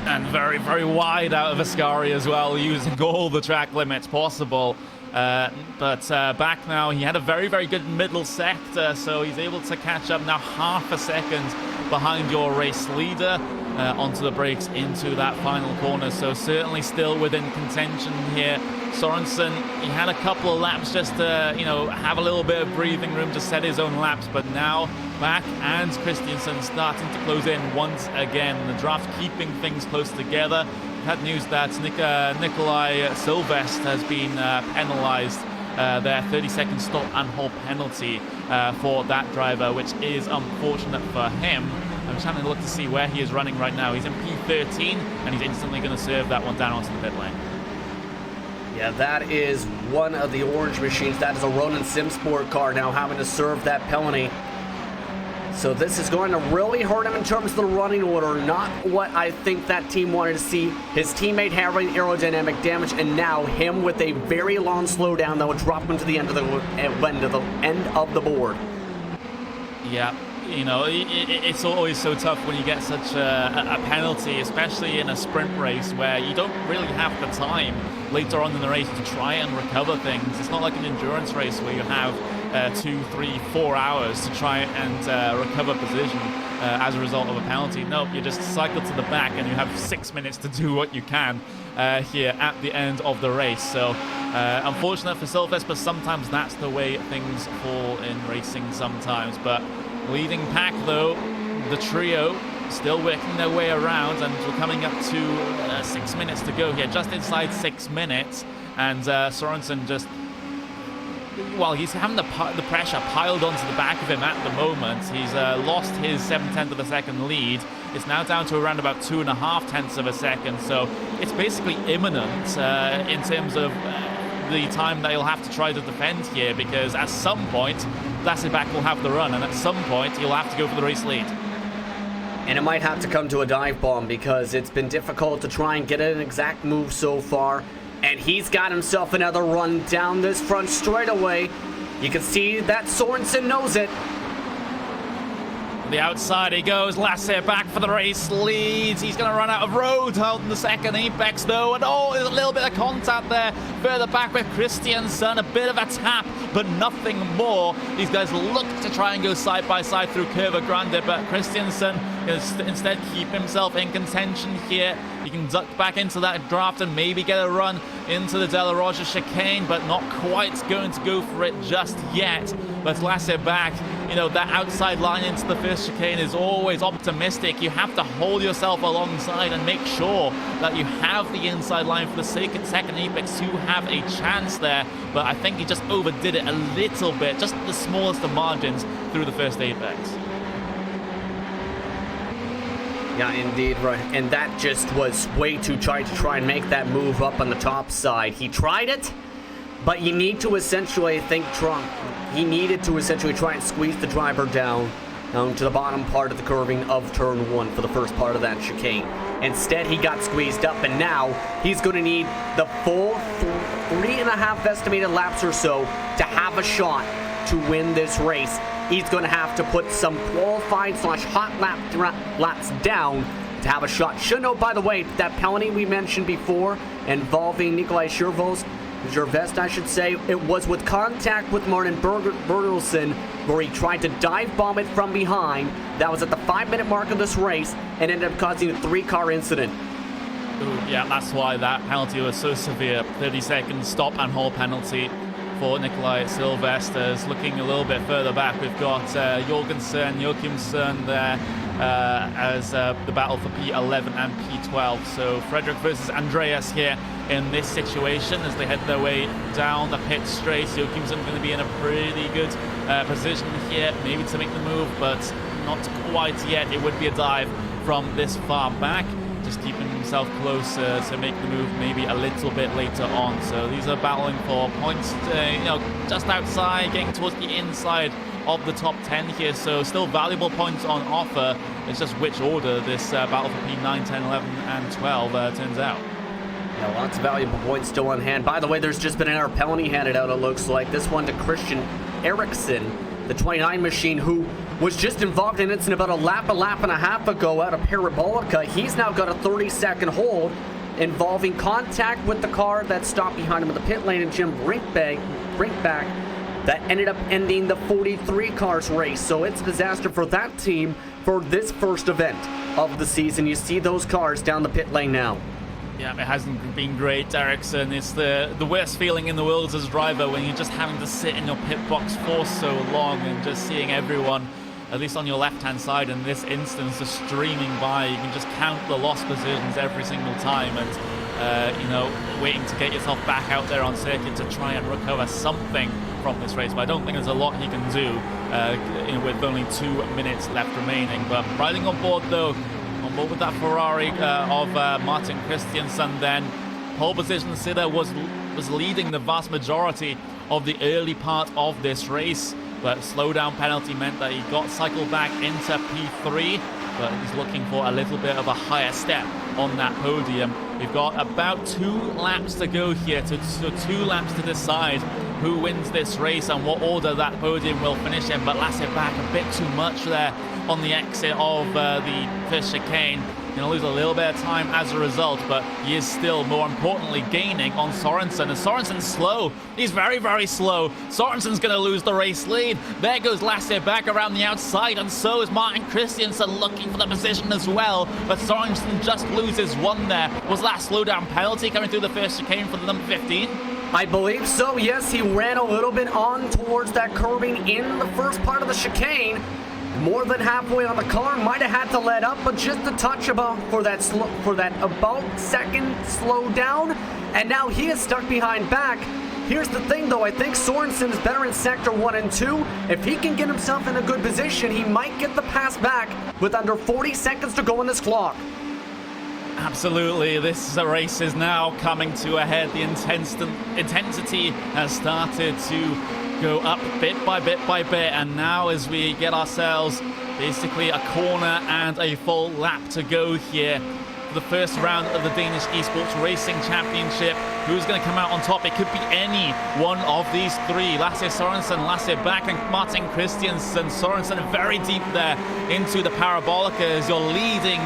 And very, very wide out of Ascari as well, using all the track limits possible. But Back now, he had a very, very good middle sector, so he's able to catch up now half a second behind your race leader onto the brakes into that final corner. So certainly still within contention here. Sorensen, he had a couple of laps just to, have a little bit of breathing room to set his own laps, but now Back and Christiansen starting to close in once again. The draft keeping things close together. We've had news that Nikolai Silvestre has been penalized their 30-second stop and hold penalty for that driver, which is unfortunate for him. I'm just having a look to see where he is running right now. He's in P13, and he's instantly going to serve that one down onto the pit lane. Yeah, that is one of the orange machines. That is a Ronin Simsport car now having to serve that penalty. So this is going to really hurt him in terms of the running order. Not what I think that team wanted to see. His teammate having aerodynamic damage, and now him with a very long slowdown that would drop him to the end of the board. Yeah. It's always so tough when you get such a penalty, especially in a sprint race where you don't really have the time later on in the race to try and recover things. It's not like an endurance race where you have 2, 3, 4 hours to try and recover position as a result of a penalty. Nope, you just cycle to the back and you have 6 minutes to do what you can here at the end of the race. So Unfortunate for Silvestre, but sometimes that's the way things fall in racing sometimes. But leading pack, though, the trio still working their way around, and we're coming up to 6 minutes to go here, just inside 6 minutes. And Sorensen just, well, he's having the pressure piled onto the back of him at the moment. He's lost his 7/10 of a second lead. It's now down to around about 2.5 tenths of a second. So it's basically imminent in terms of the time that he'll have to try to defend here, because at some point, Lasseback will have the run, and at some point, he'll have to go for the race lead. And it might have to come to a dive bomb, because it's been difficult to try and get an exact move so far. And he's got himself another run down this front straightaway. You can see that Sorensen knows it. The outside he goes, Lasseback for the race leads. He's going to run out of road out in the second apex though, and oh, there's a little bit of contact there further back with Christiansen, a bit of a tap, but nothing more. These guys look to try and go side by side through Curva Grande, but Christiansen instead keep himself in contention here. He can duck back into that draft and maybe get a run into the De La Roja chicane, but not quite going to go for it just yet. But Lasseback, you know, that outside line into the first chicane is always optimistic. You have to hold yourself alongside and make sure that you have the inside line for the second apex to have a chance there. But I think he just overdid it a little bit, just the smallest of margins through the first apex. Yeah, indeed, right. And that just was way too tight to try and make that move up on the top side. He tried it, but you need to essentially he needed to essentially try and squeeze the driver down to the bottom part of the curving of turn 1 for the first part of that chicane. Instead, he got squeezed up, and now he's going to need the full 3.5 estimated laps or so to have a shot to win this race. He's going to have to put some qualified / hot laps down to have a shot. Should note, by the way, that penalty we mentioned before involving Nikolai Gervais, I should say, it was with contact with Martin Bertelsen, where he tried to dive bomb it from behind. That was at the 5-minute mark of this race and ended up causing a 3-car incident. Ooh, yeah, that's why that penalty was so severe. 30-second stop and hold penalty for Nikolai Silvestres. Looking a little bit further back, we've got Joachimsen there as the battle for P11 and P12. So Frederick versus Andreas here in this situation as they head their way down the pit straight. Joachimsen going to be in a pretty good position here, maybe to make the move, but not quite yet. It would be a dive from this far back. Just keeping himself closer to make the move maybe a little bit later on. So these are battling for points, just outside, getting towards the inside of the top 10 here. So still valuable points on offer. It's just which order this battle for P9, 10, 11, and 12 turns out. Yeah, lots of valuable points still on hand. By the way, there's just been another penalty handed out, it looks like. This one to Christian Eriksson, the 29 machine, who was just involved in incident about a lap and a half ago out of Parabolica. He's now got a 30-second hold involving contact with the car that stopped behind him in the pit lane, and Jim Brinkback that ended up ending the 43 cars race. So it's a disaster for that team for this first event of the season. You see those cars down the pit lane now. Yeah, it hasn't been great, Ericsson. It's the worst feeling in the world as a driver when you're just having to sit in your pit box for so long and just seeing everyone, at least on your left-hand side in this instance, just streaming by. You can just count the lost positions every single time and, waiting to get yourself back out there on circuit to try and recover something from this race. But I don't think there's a lot he can do with only 2 minutes left remaining. But riding on board, though, on board with that Ferrari of Martin Christiansen, then pole position sitter was leading the vast majority of the early part of this race, but slowdown penalty meant that he got cycled back into P3, but he's looking for a little bit of a higher step on that podium. We've got about 2 laps to go here, so 2 laps to decide who wins this race and what order that podium will finish in. But Lasseback a bit too much there on the exit of the first chicane. Going to lose a little bit of time as a result, but he is still, more importantly, gaining on Sorensen. And Sorensen's slow. He's very, very slow. Sorensen's going to lose the race lead. There goes Lasseback around the outside, and so is Martin Christiansen looking for the position as well. But Sorensen just loses one there. Was that slowdown penalty coming through the first chicane for the number 15? I believe so, yes. He ran a little bit on towards that curbing in the first part of the chicane. More than halfway on the car, might have had to let up, but just a touch about for that about second slow down, and now he is stuck behind back. Here's the thing though, I think Sorensen is better in sector 1 and 2. If he can get himself in a good position, he might get the pass back with under 40 seconds to go on this clock. Absolutely, this race is now coming to a head. The intensity has started to go up bit by bit by bit, and now as we get ourselves basically a corner and a full lap to go here for the first round of the Danish Esports Racing Championship. Who's going to come out on top? It could be any one of these three. Lasse Sorensen, Lasse Bak, and Martin Christiansen. Sorensen very deep there into the Parabolica as your leading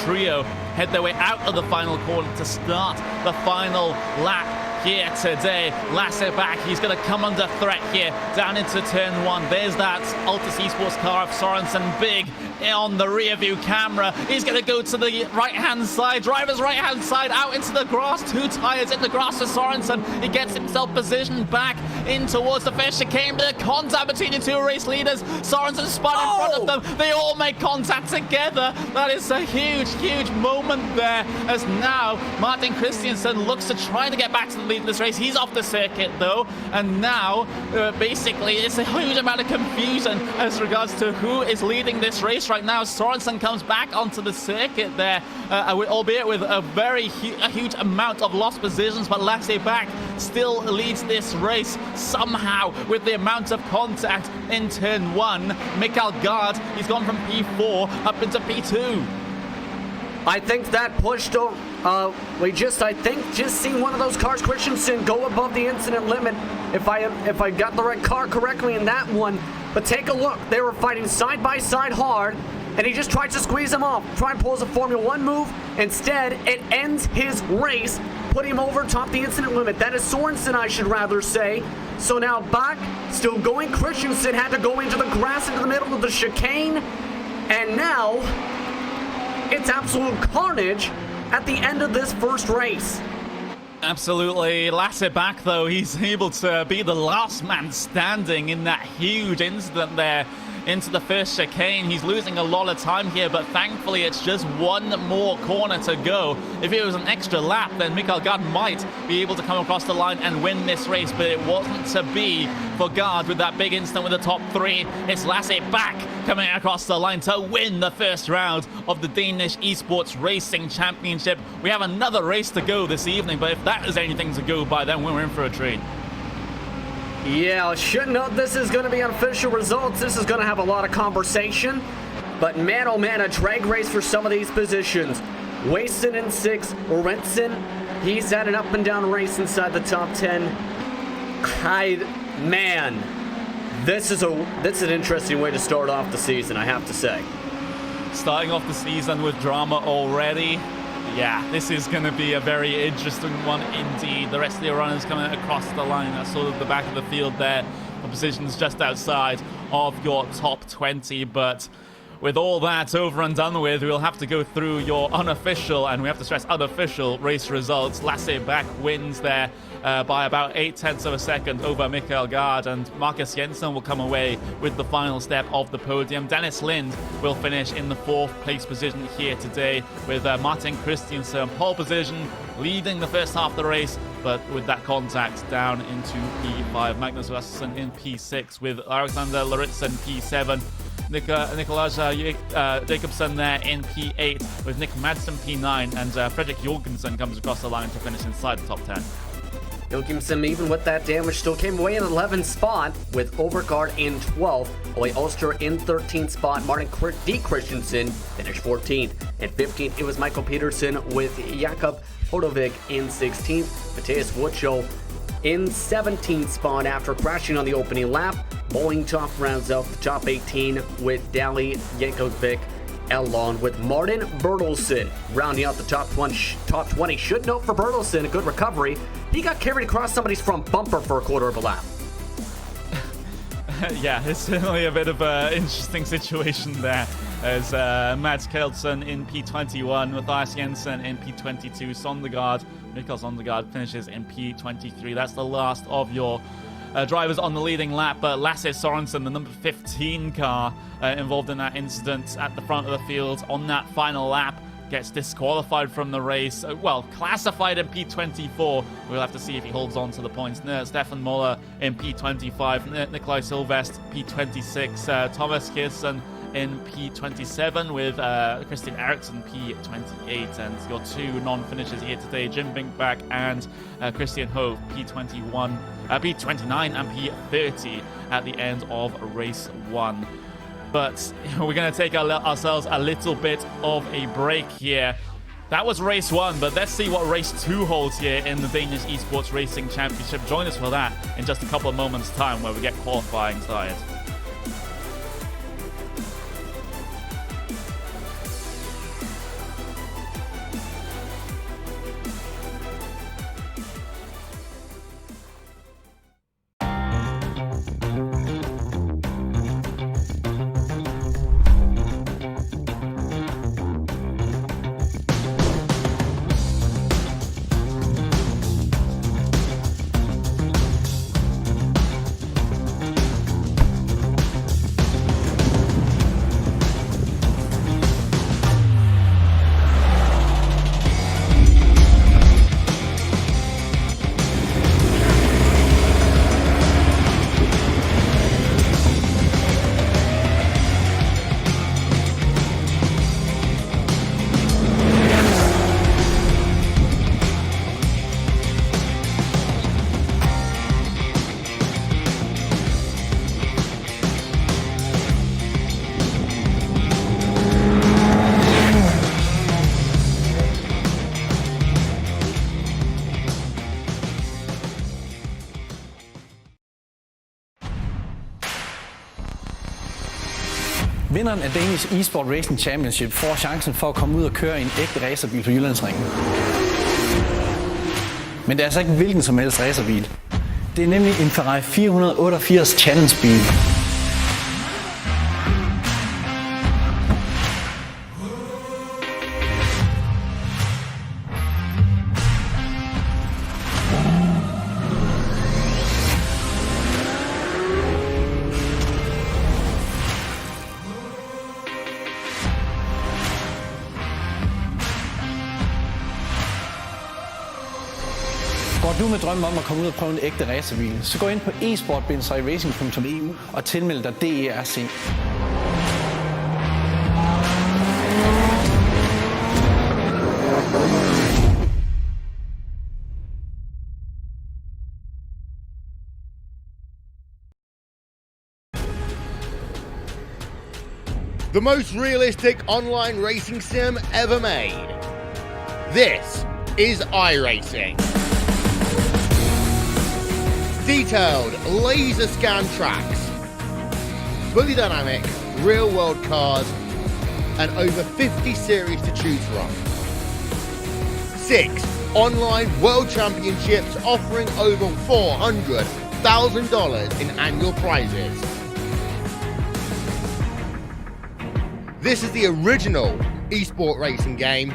trio head their way out of the final corner to start the final lap here today. Lasse Bak, he's going to come under threat here down into turn 1. There's that Altus Esports car of Sorensen big on the rear view camera. He's going to go to the right hand side, driver's right hand side, out into the grass. 2 tires in the grass for Sorensen. He gets himself positioned back in towards the first chicane. The contact between the 2 race leaders. Sorensen spun in front of them. They all make contact together. That is a huge moment there, as now Martin Christiansen looks to try to get back to the lead of this race. He's off the circuit though, and now basically it's a huge amount of confusion as regards to who is leading this race right now. Sorensen comes back onto the circuit there, albeit with a huge amount of lost positions, but Lasse Bak still leads this race somehow with the amount of contact in turn 1. Mikael Gard, he's gone from P4 up into P2. I think that pushed I think just seeing one of those cars, Christensen, go above the incident limit, if I got the right car correctly in that one. But take a look, they were fighting side by side hard, and he just tried to squeeze him off, try and pulls a Formula 1 move. Instead, it ends his race, put him over top the incident limit. That is Sorensen, I should rather say. So now Bak still going. Christensen had to go into the grass into the middle of the chicane, and now it's absolute carnage at the end of this first race. Absolutely. Lasse Bak, though, he's able to be the last man standing in that huge incident there into the first chicane. He's losing a lot of time here, but thankfully it's just one more corner to go. If it was an extra lap, then Mikael Gard might be able to come across the line and win this race, but it wasn't to be for Gard with that big incident with the top 3. It's Lasse Bak coming across the line to win the first round of the Danish Esports Racing Championship. We have another race to go this evening, but if that is anything to go by, then we're in for a treat. Yeah, I should note this is going to be unofficial results. This is going to have a lot of conversation. But man, oh man, a drag race for some of these positions. Wason in 6, Lorentzen, he's had an up and down race inside the top 10. Man, this is an interesting way to start off the season, I have to say. Starting off the season with drama already. Yeah, this is going to be a very interesting one indeed. The rest of the runners coming across the line at sort of the back of the field there. The positions just outside of your top 20, but with all that over and done with, we'll have to go through your unofficial, and we have to stress unofficial, race results. Lasse Bak wins there by about 0.8 of a second over Mikael Gard, and Marcus Jensen will come away with the final step of the podium. Dennis Lind will finish in the 4th place position here today, with Martin Christiansen pole position, leading the first half of the race, but with that contact down into P5. Magnus Rasmussen in P6, with Alexander Laritzen P7. Nicolaj Jacobsen there in P8, with Nick Madsen P9, and Fredrik Jorgensen comes across the line to finish inside the top 10. Jorgensen, even with that damage, still came away in 11th spot, with Overgaard in 12th. Ole Oster in 13th spot. Martin D. Christensen finished 14th. And 15th, it was Michael Peterson with Jakob Hodovic in 16th. Matthias Wutschel in 17th spot after crashing on the opening lap. Boeing top rounds out the top 18 with Dali Jankovic along with Martin Bertelsen rounding out the top 20. Should note for Bertelsen, a good recovery. He got carried across somebody's front bumper for a quarter of a lap. Yeah, it's certainly a bit of an interesting situation there. There's Mads Kjeldsen in P21, Matthias Jensen in P22, Mikkel Sondergaard finishes in P23. That's the last of your drivers on the leading lap, but Lasse Sorensen, the number 15 car involved in that incident at the front of the field on that final lap, gets disqualified from the race. Well, classified in P24. We'll have to see if he holds on to the points. Stefan Muller in P25, Nikolai Silvest P26, Thomas Kirsten in P27 with Christian Eriksen P28, and your two non-finishers here today, Jim Binkback and Christian Hove P21, P29 and P30 at the end of race 1. But we're going to take ourselves a little bit of a break here. That was race 1, but let's see what race 2 holds here in the Danish Esports Racing Championship. Join us for that in just a couple of moments' time where we get qualifying started. Vinderen af Danish Esport Racing Championship får chancen for at komme ud og køre i en ægte racerbil på Jyllandsringen. Men det er altså ikke hvilken som helst racerbil. Det er nemlig en Ferrari 488 Challenge-bil. Går du med drømme om at komme ud og prøve en ægte racerbil, så gå ind på esport-racing.eu og tilmeld dig DERC. The most realistic online racing sim ever made. This is iRacing. Detailed laser scan tracks, fully dynamic, real world cars, and over 50 series to choose from. 6 online world championships offering over $400,000 in annual prizes. This is the original esport racing game.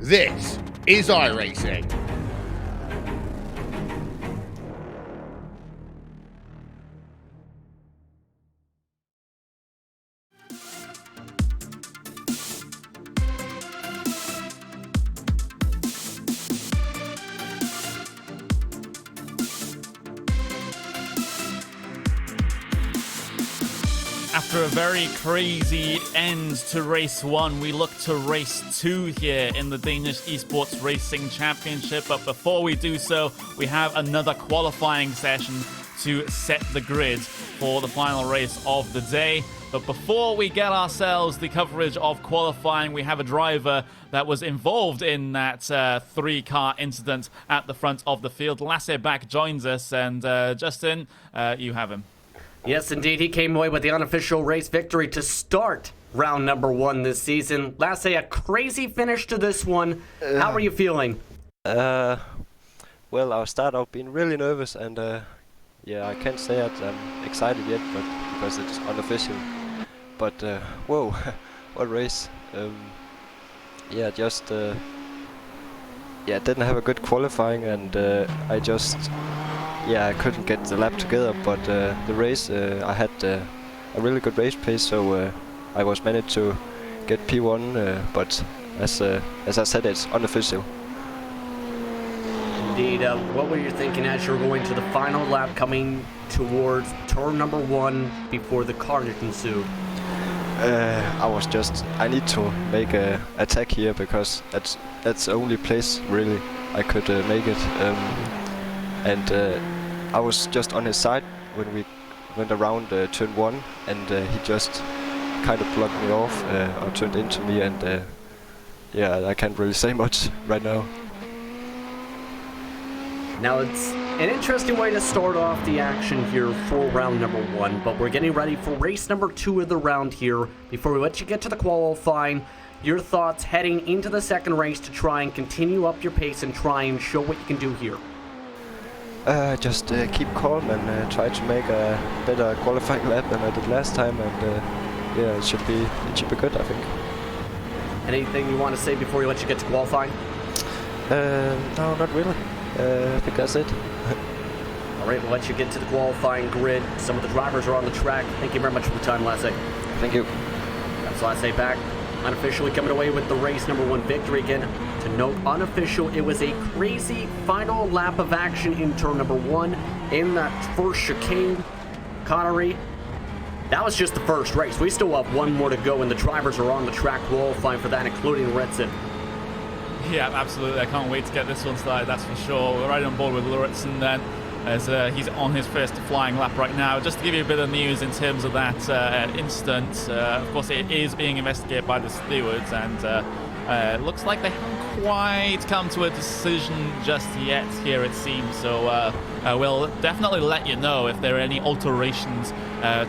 This is iRacing. After a very crazy end to race 1, we look to race 2 here in the Danish Esports Racing Championship. But before we do so, we have another qualifying session to set the grid for the final race of the day. But before we get ourselves the coverage of qualifying, we have a driver that was involved in that 3-car incident at the front of the field. Lasse back joins us, and Justin, you have him. Yes, indeed. He came away with the unofficial race victory to start round number 1 this season. Lasse, a crazy finish to this one. How are you feeling? Well, I'll start out being really nervous, and yeah, I can't say that I'm excited yet, but because it's unofficial. but whoa, what race! Yeah, just yeah, didn't have a good qualifying, and I couldn't get the lap together. But the race, I had a really good race pace, so I was managed to get P1. But as I said, it's unofficial. Indeed. What were you thinking as you were going to the final lap, coming towards turn number 1 before the carnage ensued? I need to make a attack here, because that's the only place really I could make it. And I was just on his side when we went around turn 1, and he just kind of blocked me off or turned into me, and yeah, I can't really say much right now. Now, it's an interesting way to start off the action here for round number 1, but we're getting ready for race number 2 of the round here. Before we let you get to the qualifying, your thoughts heading into the second race to try and continue up your pace and try and show what you can do here? Just keep calm and try to make a better qualifying lap than I did last time, and yeah, it should be good, I think. Anything you want to say before we let you get to qualifying? No, not really. I think that's it. All right, we'll let you get to the qualifying grid. Some of the drivers are on the track. Thank you very much for the time, Lasse. Thank you. That's Lasse back, unofficially coming away with the race number 1 victory. Again, to note, unofficial, it was a crazy final lap of action in turn number 1 in that first chicane. Connery, that was just the first race. We still have one more to go, and the drivers are on the track qualifying for that, including Retsen. Yeah, absolutely. I can't wait to get this one started, that's for sure. We're right on board with Lauritsen then, as he's on his first flying lap right now. Just to give you a bit of news in terms of that incident, of course it is being investigated by the stewards, and looks like they haven't quite come to a decision just yet here, it seems. So we'll definitely let you know if there are any alterations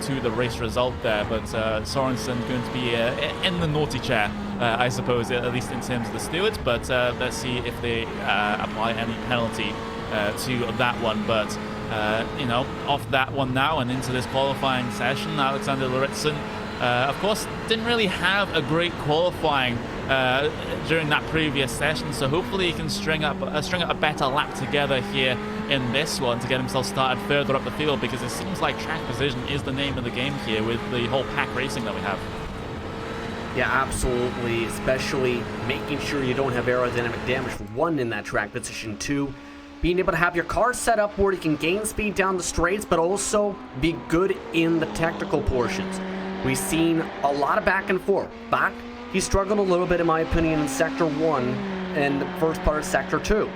to the race result there. But Sorensen's going to be in the naughty chair, I suppose, at least in terms of the stewards. But let's see if they apply any penalty to that one. But you know, off that one now and into this qualifying session, Alexander Lauritsen, of course, didn't really have a great qualifying during that previous session, so hopefully he can string up a better lap together here in this one to get himself started further up the field, because it seems like track position is the name of the game here with the whole pack racing that we have. Yeah, absolutely, especially making sure you don't have aerodynamic damage for 1 in that track position, 2, being able to have your car set up where you can gain speed down the straights, but also be good in the technical portions. We've seen a lot of back and forth. He struggled a little bit, in my opinion, in Sector 1 and the first part of Sector 2.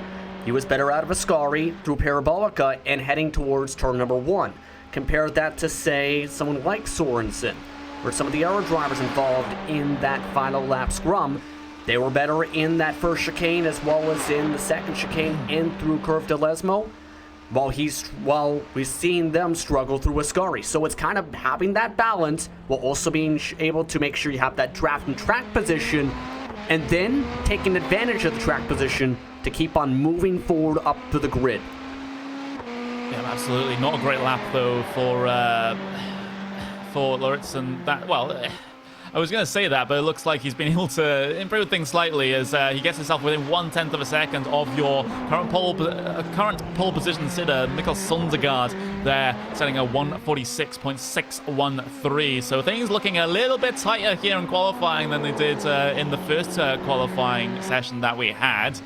He was better out of Ascari through Parabolica and heading towards turn number 1. Compare that to, say, someone like Sorensen, or some of the other drivers involved in that final lap scrum. They were better in that first chicane as well as in the second chicane and through Curve de Lesmo, while we've seen them struggle through Ascari. So it's kind of having that balance while also being able to make sure you have that draft and track position, and then taking advantage of the track position to keep on moving forward up to the grid. Yeah, absolutely. Not a great lap though for Lauritsen. I was going to say that, but it looks like he's been able to improve things slightly as he gets himself within 1/10 of a second of your current pole position sitter, Mikkel Sundergaard, there, setting a 1:46.613. So things looking a little bit tighter here in qualifying than they did in the first qualifying session that we had.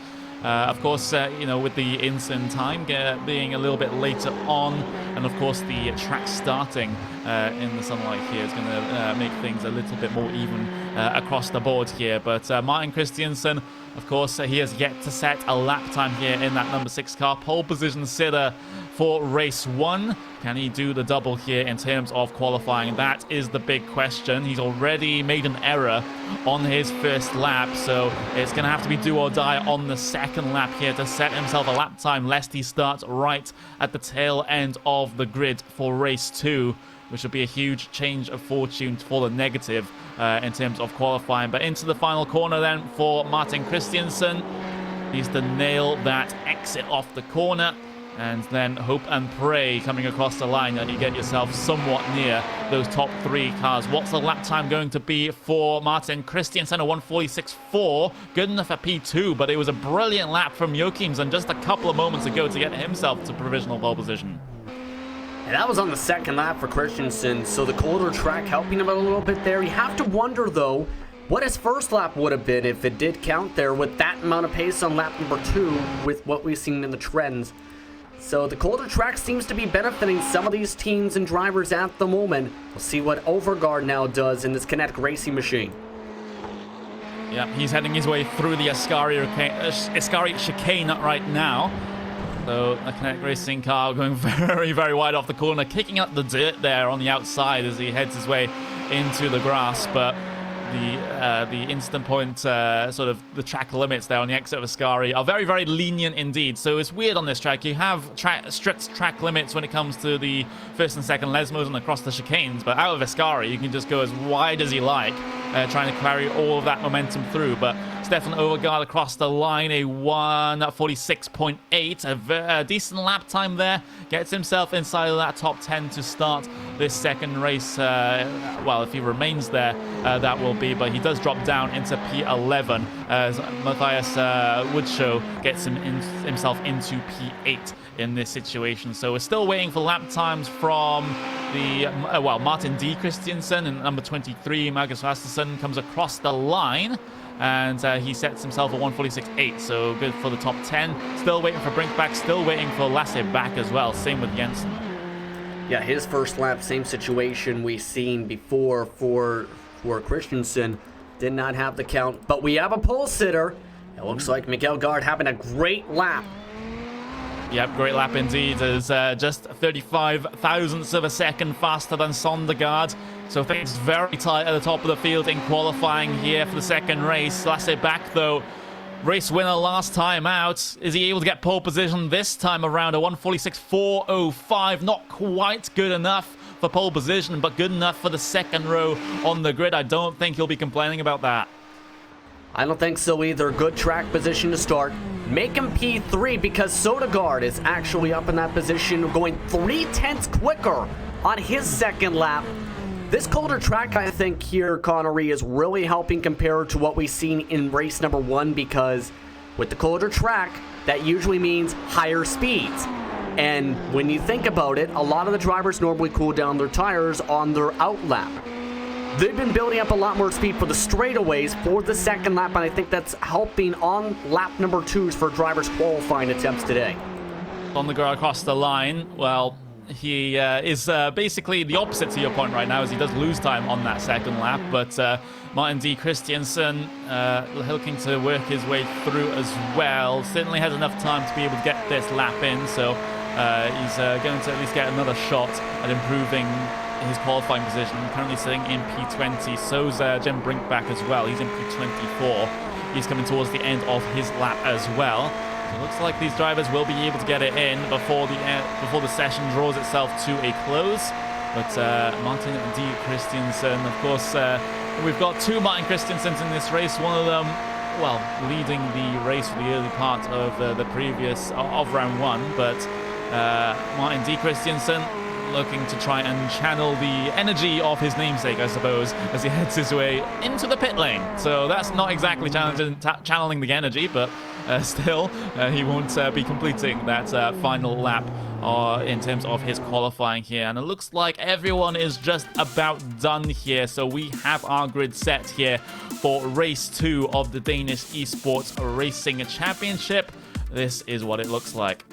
Of course, you know, with the incident time being a little bit later on, and of course the track starting in the sunlight here is going to make things a little bit more even across the board here. But Martin Christiansen, of course, he has yet to set a lap time here in that number 6 car, pole position sitter for race 1. Can he do the double here in terms of qualifying? That is the big question. He's already made an error on his first lap, so it's going to have to be do or die on the second lap here to set himself a lap time, lest he starts right at the tail end of the grid for race 2, which will be a huge change of fortune for the negative in terms of qualifying. But into the final corner then for Martin Christiansen. He's to nail that exit off the corner. and then hope and pray coming across the line that you get yourself somewhat near those top 3 cars. What's the lap time going to be for Martin Christiansen? A 1:46.4, good enough at P2, but it was a brilliant lap from Joachimsen just a couple of moments ago to get himself to provisional pole position. And that was on the second lap for Christensen, so the colder track helping him out a little bit there. You have to wonder, though, what his first lap would have been if it did count there with that amount of pace on lap number 2 with what we've seen in the trends. So the colder track seems to be benefiting some of these teams and drivers at the moment. We'll see what Overgaard now does in this kinetic racing machine. Yeah, he's heading his way through the Ascari chicane right now. So a kinetic racing car going very, very wide off the corner, kicking up the dirt there on the outside as he heads his way into the grass. But the instant point, sort of the track limits there on the exit of Ascari are very, very lenient indeed. So it's weird on this track. You have strict track limits when it comes to the first and second Lesmos and across the chicanes, but out of Ascari you can just go as wide as you like, trying to carry all of that momentum through. But Stefan Overgaard across the line, a 1:46.8, a decent lap time there, gets himself inside of that top 10 to start this second race. Well, if he remains there, that will be, but he does drop down into P11 as Matthias Woodshow gets himself into P8 in this situation. So we're still waiting for lap times from the Martin D. Christiansen and number 23 Marcus Rasterson comes across the line, and he sets himself a 1:46.8, so good for the top 10. Still waiting for Brinkback, still waiting for Lasse back as well, same with Jensen. Yeah, his first lap, same situation we've seen before for Christensen. Did not have the count, but we have a pole sitter. It looks like Miguel Gard having a great lap. Yep, great lap indeed. Is just 35 thousandths of a second faster than Sondergaard. So things very tight at the top of the field in qualifying here for the second race. Lasse back though, race winner last time out. Is he able to get pole position this time around? A 1:46.405, not quite good enough for pole position, but good enough for the second row on the grid. I don't think he'll be complaining about that. I don't think so either. Good track position to start. Make him P3 because Sodegaard is actually up in that position, going 3/10 quicker on his second lap. This colder track, I think here, Connery, is really helping compared to what we've seen in race number 1, because with the colder track, that usually means higher speeds. And when you think about it, a lot of the drivers normally cool down their tires on their out lap. They've been building up a lot more speed for the straightaways for the second lap, and I think that's helping on lap number 2s for drivers' qualifying attempts today. On the go across the line, well, he is basically the opposite to your point right now, as he does lose time on that second lap, but Martin D. Christiansen looking to work his way through as well. Certainly has enough time to be able to get this lap in, so he's going to at least get another shot at improving his qualifying position. Currently sitting in P20. So's Jim Brinkback as well. He's in P24. He's coming towards the end of his lap as well. So it looks like these drivers will be able to get it in before the session draws itself to a close. But Martin D. Christiansen, of course, we've got 2 Martin Christiansens in this race. One of them, well, leading the race for the early part of the previous of round 1, but Martin D. Christiansen looking to try and channel the energy of his namesake, I suppose, as he heads his way into the pit lane. So that's not exactly channeling the energy, but still, he won't be completing that final lap in terms of his qualifying here. And it looks like everyone is just about done here. So we have our grid set here for race 2 of the Danish Esports Racing Championship. This is what it looks like.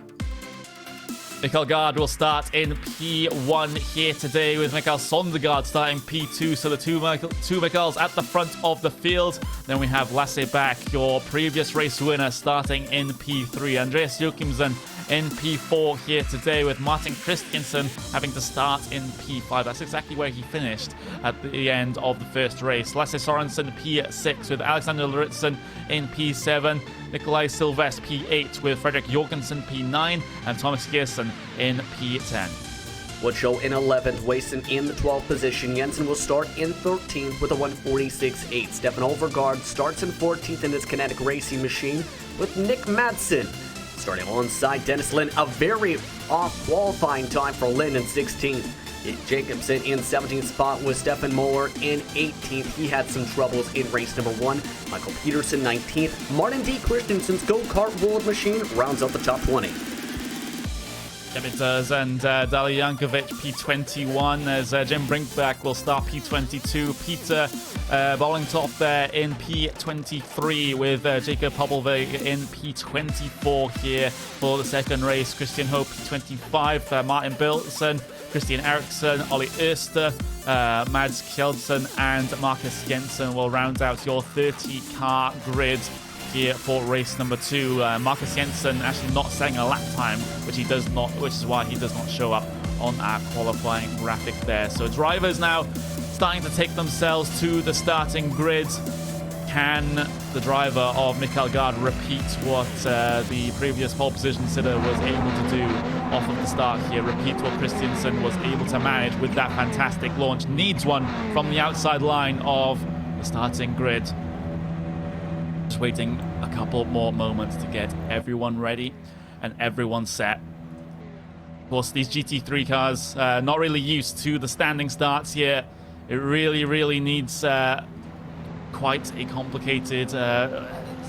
Mikael Gard will start in P1 here today, with Mikael Sondergaard starting P2. So the two Mikaels at the front of the field. Then we have Lasse Back, your previous race winner, starting in P3. Andreas Joachimsen in P4 here today, with Martin Christiansen having to start in P5. That's exactly where he finished at the end of the first race. Lasse Sorensen P6, with Alexander Luritzen in P7. Nikolai Silvest P8, with Fredrik Jorgensen P9, and Thomas Gerson in P10. Woodshow in 11th, Wason in the 12th position. Jensen will start in 13th with a 1:46.8. Stefan Overgaard starts in 14th in his kinetic racing machine, with Nick Madsen Starting alongside Dennis Lin, a very off qualifying time for Lin in 16th. Jacobsen in 17th spot with Stefan Moller in 18th. He had some troubles in race number 1. Michael Peterson 19th. Martin D. Christensen's go-kart world machine rounds out the top 20. Yep, it does, and Dali Jankovic P21 as Jim Brinkback will start P22. Peter Bollingtoff there in P23 with Jacob Hobbelweg in P24 here for the second race. Christian Hope P25, Martin Bilson, Christian Eriksson, Ollie Oester, Mads Kjeldsen and Marcus Jensen will round out your 30-car grid here for race number 2. Marcus Jensen actually not setting a lap time, which is why he does not show up on our qualifying graphic there. So drivers now starting to take themselves to the starting grid. Can the driver of Mikael Gard repeat what the previous pole position sitter was able to do off of the start here? Repeat what Christensen was able to manage with that fantastic launch. Needs one from the outside line of the starting grid. Just waiting a couple more moments to get everyone ready and everyone set. Of course, these GT3 cars not really used to the standing starts here. It really needs quite a complicated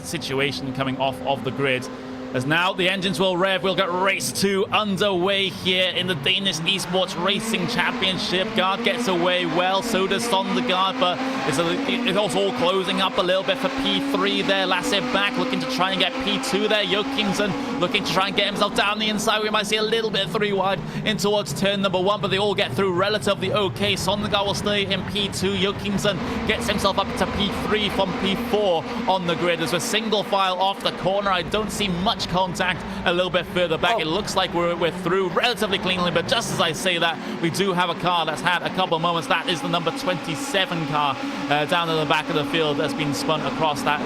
situation coming off of the grid. As now the engines will rev, we'll get race 2 underway here in the Danish Esports Racing Championship. Gard gets away well, so does Sondergaard, but it's also all closing up a little bit for P3 there. Lasse back, looking to try and get P2 there. Jokingsen looking to try and get himself down the inside. We might see a little bit 3 wide in towards turn number 1, but they all get through relatively okay. Sondergaard will stay in P2. Jokingsen gets himself up to P3 from P4 on the grid as we're single file off the corner. I don't see much contact a little bit further back. It looks like we're through relatively cleanly, but just as I say that, we do have a car that's had a couple of moments. That is the number 27 car down in the back of the field that's been spun across. That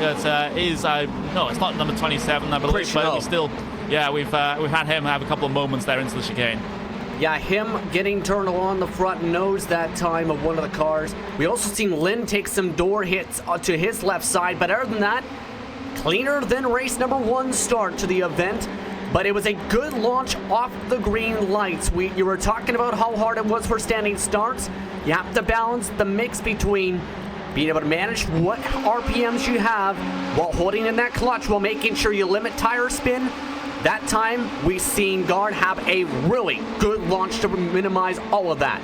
no, it's not number 27, I believe, but we still, yeah, we've had him have a couple of moments there into the chicane. Yeah, him getting turned on the front nose that time of one of the cars. We also seen Lin take some door hits to his left side, but other than that, cleaner than race number 1 start to the event, but it was a good launch off the green lights. You were talking about how hard it was for standing starts. You have to balance the mix between being able to manage what RPMs you have while holding in that clutch while making sure you limit tire spin. That time, we've seen Gard have a really good launch to minimize all of that.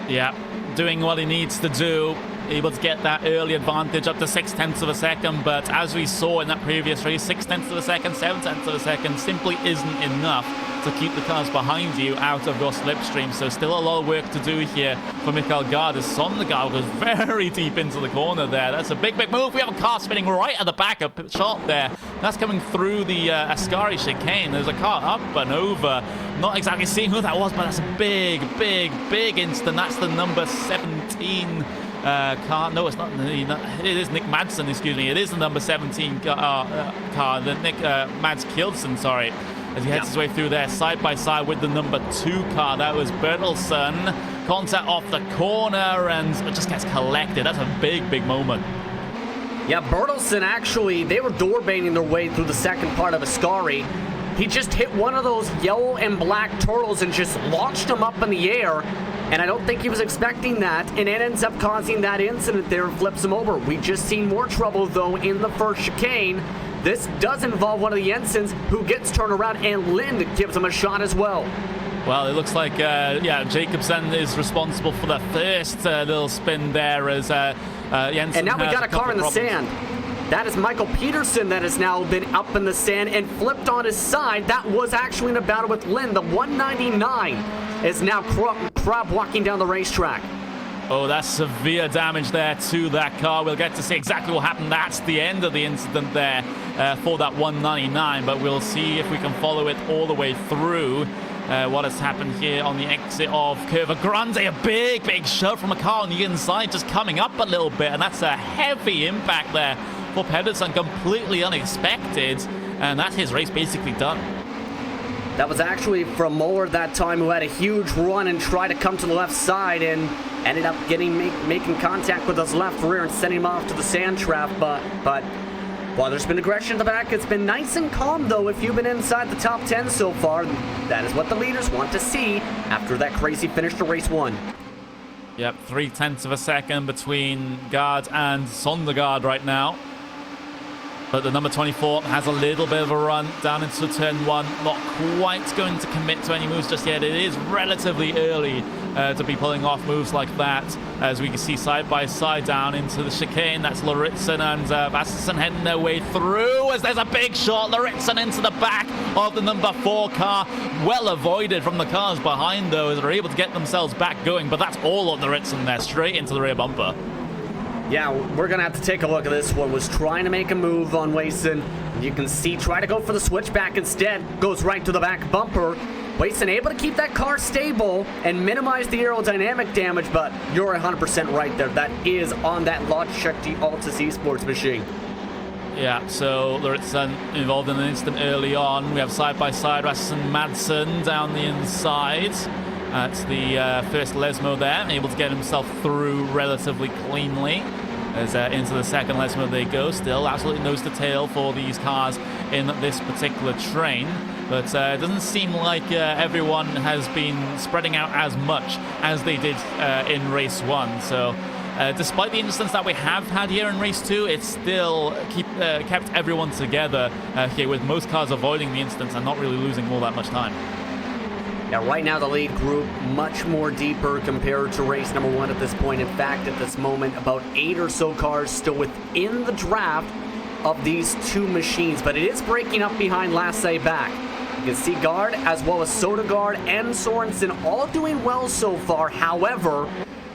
Yeah, doing what he needs to do. Able to get that early advantage up to 0.6 of a second, but as we saw in that previous race, 0.6 of a second, 0.7 of a second simply isn't enough to keep the cars behind you out of your slipstream. So still a lot of work to do here for Mikael Gard as Sondergaard goes very deep into the corner there. That's a big move. We have a car spinning right at the back of shot there. That's coming through the Ascari chicane. There's a car up and over. Not exactly seeing who that was, but that's a big instant. That's the number 17 car. No, it's not. It is Nick Madsen, excuse me. It is the number 17 car, the Mads Kjeldsen, sorry, as he heads his way through there side by side with the number 2 car. That was Bertelsen. Contact off the corner and it just gets collected. That's a big moment. Yeah, Bertelsen actually, they were door baiting their way through the second part of Ascari. He just hit one of those yellow and black turtles and just launched him up in the air. And I don't think he was expecting that, and it ends up causing that incident there and flips him over. We just seen more trouble, though, in the first chicane. This does involve one of the Jensens who gets turned around, and Lind gives him a shot as well. Well, it looks like, Jacobsen is responsible for the first little spin there as Jensen. And now we got a car in the sand. That is Michael Peterson that has now been up in the sand and flipped on his side. That was actually in a battle with Lind. The 199 is now crab walking down the racetrack. Oh, that's severe damage there to that car. We'll get to see exactly what happened. That's the end of the incident there for that 199, but we'll see if we can follow it all the way through. What has happened here on the exit of Curva Grande. A big shove from a car on the inside, just coming up a little bit, and that's a heavy impact there for Pedersen, completely unexpected, and that's his race basically done. That was actually from Moller that time, who had a huge run and tried to come to the left side and ended up making contact with his left rear and sending him off to the sand trap, but While there's been aggression in the back, it's been nice and calm, though, if you've been inside the top 10 so far. That is what the leaders want to see after that crazy finish to race 1. Yep, 0.3 of a second between Gard and Sondergaard right now. But the number 24 has a little bit of a run down into turn 1. Not quite going to commit to any moves just yet. It is relatively early to be pulling off moves like that. As we can see side by side down into the chicane. That's Lauritsen and Vassersen heading their way through as there's a big shot. Lauritsen into the back of the number 4 car. Well avoided from the cars behind, though, as they're able to get themselves back going. But that's all of Lauritsen there, straight into the rear bumper. Yeah, we're going to have to take a look at this one. Was trying to make a move on Wason. You can see, try to go for the switchback instead. Goes right to the back bumper. Wason able to keep that car stable and minimize the aerodynamic damage, but you're 100% right there. That is on that Logitech Altus Esports machine. Yeah, so Lauritsen involved in an instant early on. We have side-by-side Rasmussen Madsen down the inside. That's the first Lesmo there, able to get himself through relatively cleanly. As into the second Lesmo they go. Still absolutely nose to tail for these cars in this particular train. But it doesn't seem like everyone has been spreading out as much as they did in race 1. So despite the instance that we have had here in race 2, it's still kept everyone together here, with most cars avoiding the instance and not really losing all that much time. Now, right now, the lead group much more deeper compared to race number 1 at this point. In fact, at this moment, about 8 or so cars still within the draft of these two machines. But it is breaking up behind Lasse back. You can see Gard as well as Sodergaard and Sorensen all doing well so far. However,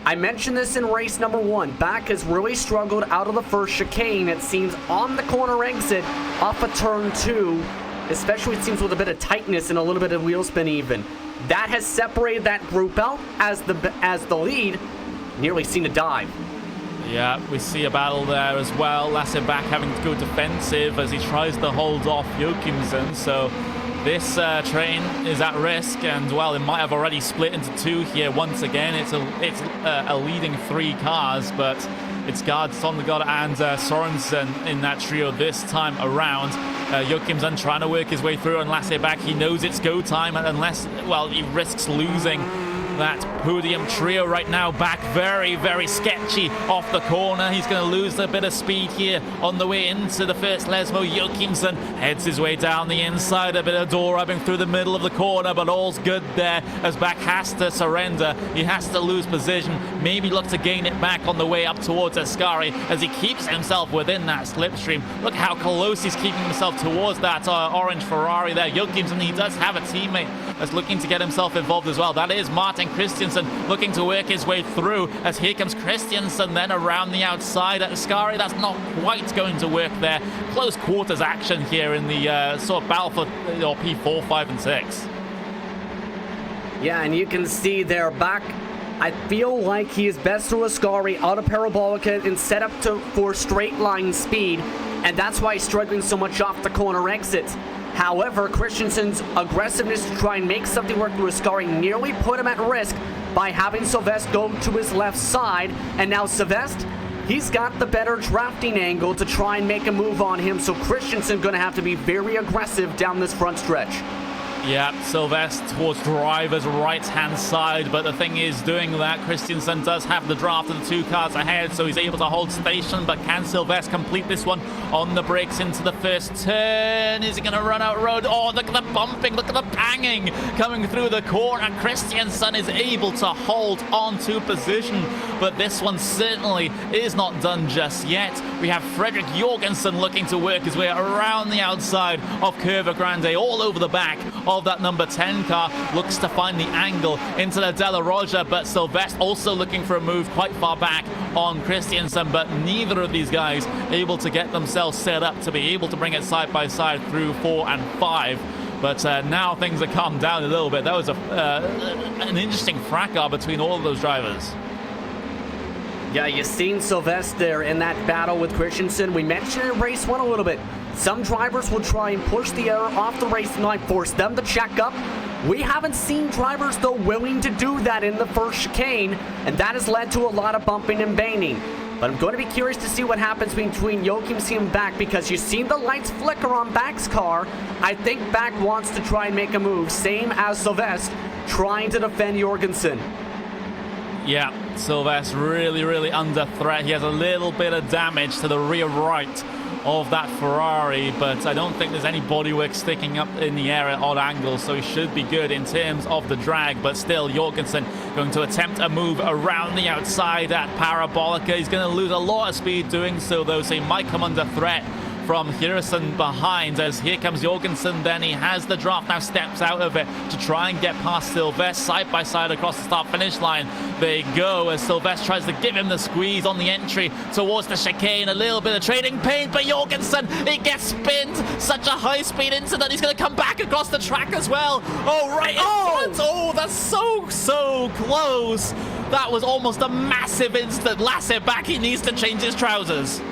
I mentioned this in race number 1. Back has really struggled out of the first chicane, it seems, on the corner exit off of turn 2. Especially, it seems, with a bit of tightness and a little bit of wheel spin even. That has separated that group out as the lead nearly seen a dive. Yeah, we see a battle there as well. Lasse back having to go defensive as he tries to hold off Joachimsen. So this train is at risk, and well, it might have already split into 2 here once again. It's a leading 3 cars, but it's Gard, Sondergaard, and Sorensen in that trio this time around. Joachimsen trying to work his way through, and Lasse back. He knows it's go time, unless, well, he risks losing that podium trio right now. Back very, very sketchy off the corner. He's going to lose a bit of speed here on the way into the first Lesmo. Joachimsen heads his way down the inside, a bit of door rubbing through the middle of the corner, but all's good there as Back has to surrender. He has to lose position, maybe look to gain it back on the way up towards Ascari as he keeps himself within that slipstream. Look how close he's keeping himself towards that orange Ferrari there. Joachimsen, he does have a teammate that's looking to get himself involved as well. That is Martin Christiansen looking to work his way through, as here comes Christiansen then around the outside at Ascari. That's not quite going to work there. Close quarters action here in the sort of battle for P4, 5 and 6. Yeah, and you can see there Back, I feel like he is best through Ascari out of Parabolica and set up for straight line speed, and that's why he's struggling so much off the corner exits. However, Christensen's aggressiveness to try and make something work through Ascari nearly put him at risk by having Sylvester go to his left side. And now Sylvester, he's got the better drafting angle to try and make a move on him. So Christensen going to have to be very aggressive down this front stretch. Yeah, Sylvester towards driver's right-hand side, but the thing is, doing that, Christiansen does have the draft of the 2 cars ahead, so he's able to hold station, but can Sylvester complete this one on the brakes into the first turn? Is he going to run out road? Oh, look at the bumping, look at the banging coming through the corner. Christiansen is able to hold on to position, but this one certainly is not done just yet. We have Fredrik Jorgensen looking to work his way around the outside of Curva Grande, all over the back of that number 10 car, looks to find the angle into the Della Roja, but Sylvester also looking for a move quite far back on Christiansen, but neither of these guys able to get themselves set up to be able to bring it side by side through 4 and 5. But now things have calmed down a little bit. That was an interesting fracas between all of those drivers. Yeah, you've seen Sylvester in that battle with Christensen. We mentioned in race 1 a little bit. Some drivers will try and push the air off the racing line, force them to check up. We haven't seen drivers, though, willing to do that in the first chicane, and that has led to a lot of bumping and banging. But I'm going to be curious to see what happens between Joachimsen and Back, because you've seen the lights flicker on Back's car. I think Back wants to try and make a move, same as Sylvestre, trying to defend Jorgensen. Yeah, Sylvestre really under threat. He has a little bit of damage to the rear right of that Ferrari, but I don't think there's any bodywork sticking up in the air at odd angles, so he should be good in terms of the drag. But still, Jorgensen going to attempt a move around the outside at Parabolica. He's going to lose a lot of speed doing so, though, so he might come under threat from Hirison behind, as here comes Jorgensen. Then he has the draft, now steps out of it to try and get past Sylvestre side by side across the start finish line. They go as Sylvestre tries to give him the squeeze on the entry towards the chicane. A little bit of trading paint, but Jorgensen, he gets spinned. Such a high speed incident. He's going to come back across the track as well. Oh, right in front. Oh, that's so close. That was almost a massive instant. Lasse back, he needs to change his trousers.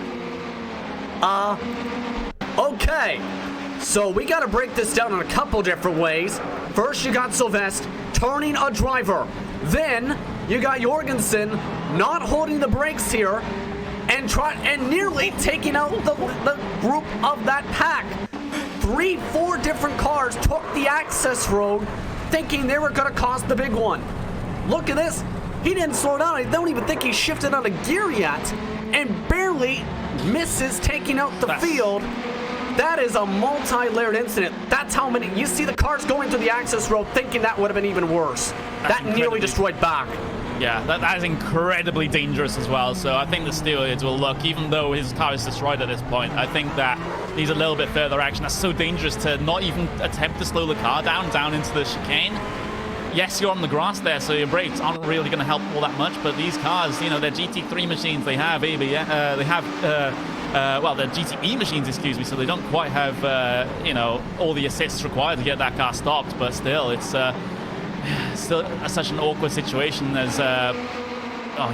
Okay, so we got to break this down in a couple different ways. First, you got Sylvestre turning a driver. Then, you got Jorgensen not holding the brakes here and nearly taking out the group of that pack. 3-4 different cars took the access road thinking they were going to cause the big one. Look at this. He didn't slow down. I don't even think he shifted out of gear yet, and barely misses taking out the field. That is a multi-layered incident. That's how many. You see the cars going through the access road thinking that would have been even worse. That nearly destroyed Back. Yeah, that is incredibly dangerous as well. So I think the stewards will look, even though his car is destroyed at this point, I think that he's a little bit further action. That's so dangerous to not even attempt to slow the car down into the chicane. Yes, you're on the grass there, so your brakes aren't really going to help all that much. But these cars, you know, they're GT3 machines. They have ABS. Well, they're GTE machines, excuse me. So they don't quite have, you know, all the assists required to get that car stopped. But still, it's still such an awkward situation. There's, oh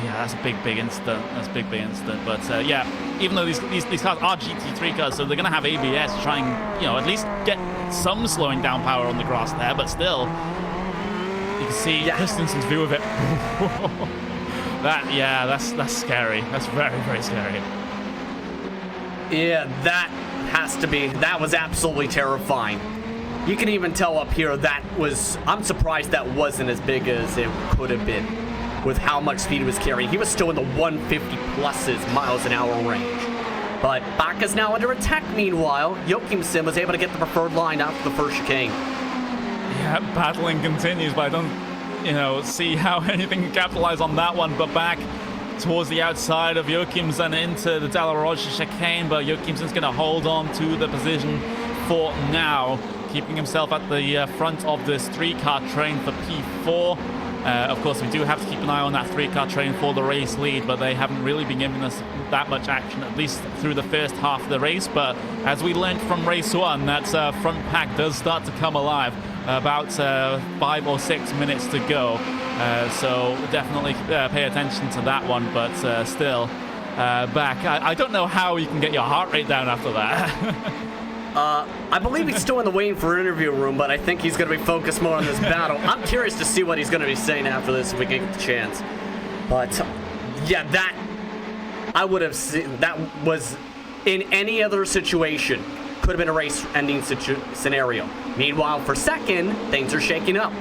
yeah, that's a big incident. That's a big incident. But yeah, even though these cars are GT3 cars, so they're going to have ABS to try and, you know, at least get some slowing down power on the grass there. But still, you can see Christensen's view of it. That's scary. That's very scary. Yeah, that was absolutely terrifying. You can even tell up here I'm surprised that wasn't as big as it could have been with how much speed he was carrying. He was still in the 150 pluses miles an hour range. But Back is now under attack meanwhile. Joachimsen was able to get the preferred line after the first chicane. Yeah, battling continues, but I don't, you know, see how anything can capitalize on that one. But Back towards the outside of Joachimsen into the Della Roja chicane, but Joachimsen's going to hold on to the position for now, keeping himself at the front of this 3-car train for P4. Of course, we do have to keep an eye on that 3-car train for the race lead, but they haven't really been giving us that much action, at least through the first half of the race. But as we learned from race 1, that front pack does start to come alive. About 5 or 6 minutes to go. So definitely pay attention to that one, but still, Back. I don't know how you can get your heart rate down after that. I believe he's still in the waiting for interview room, but I think he's going to be focused more on this battle. I'm curious to see what he's going to be saying after this if we get the chance. But yeah, that I would have seen. That was in any other situation could have been a race-ending scenario. Meanwhile, for second, things are shaking up.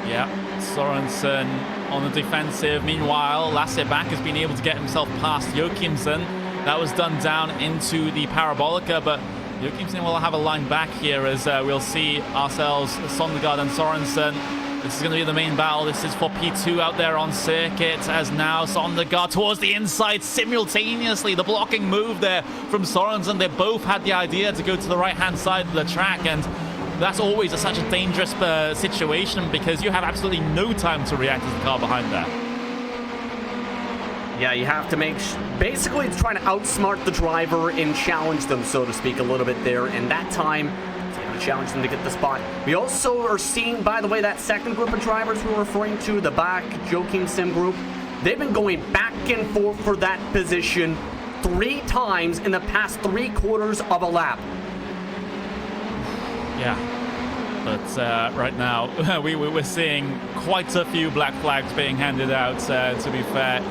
Yeah, Sorensen on the defensive. Meanwhile, Lasse Back has been able to get himself past Joachimsen. That was done down into the Parabolica, but Joachimsen will have a line back here as we'll see ourselves, Sondergaard and Sorensen. This is going to be the main battle. This is for P2 out there on circuit, as now Sondergaard towards the inside simultaneously. The blocking move there from Sorensen. They both had the idea to go to the right-hand side of the track, and that's always such a dangerous situation because you have absolutely no time to react as the car behind that. Yeah, you have to basically it's trying to outsmart the driver and challenge them, so to speak, a little bit there. And that time, it's able to challenge them to get the spot. We also are seeing, by the way, that second group of drivers we were referring to, the Back Joachimsen group, they've been going back and forth for that position 3 times in the past 3/4 of a lap. Yeah, but right now we're seeing quite a few black flags being handed out, to be fair.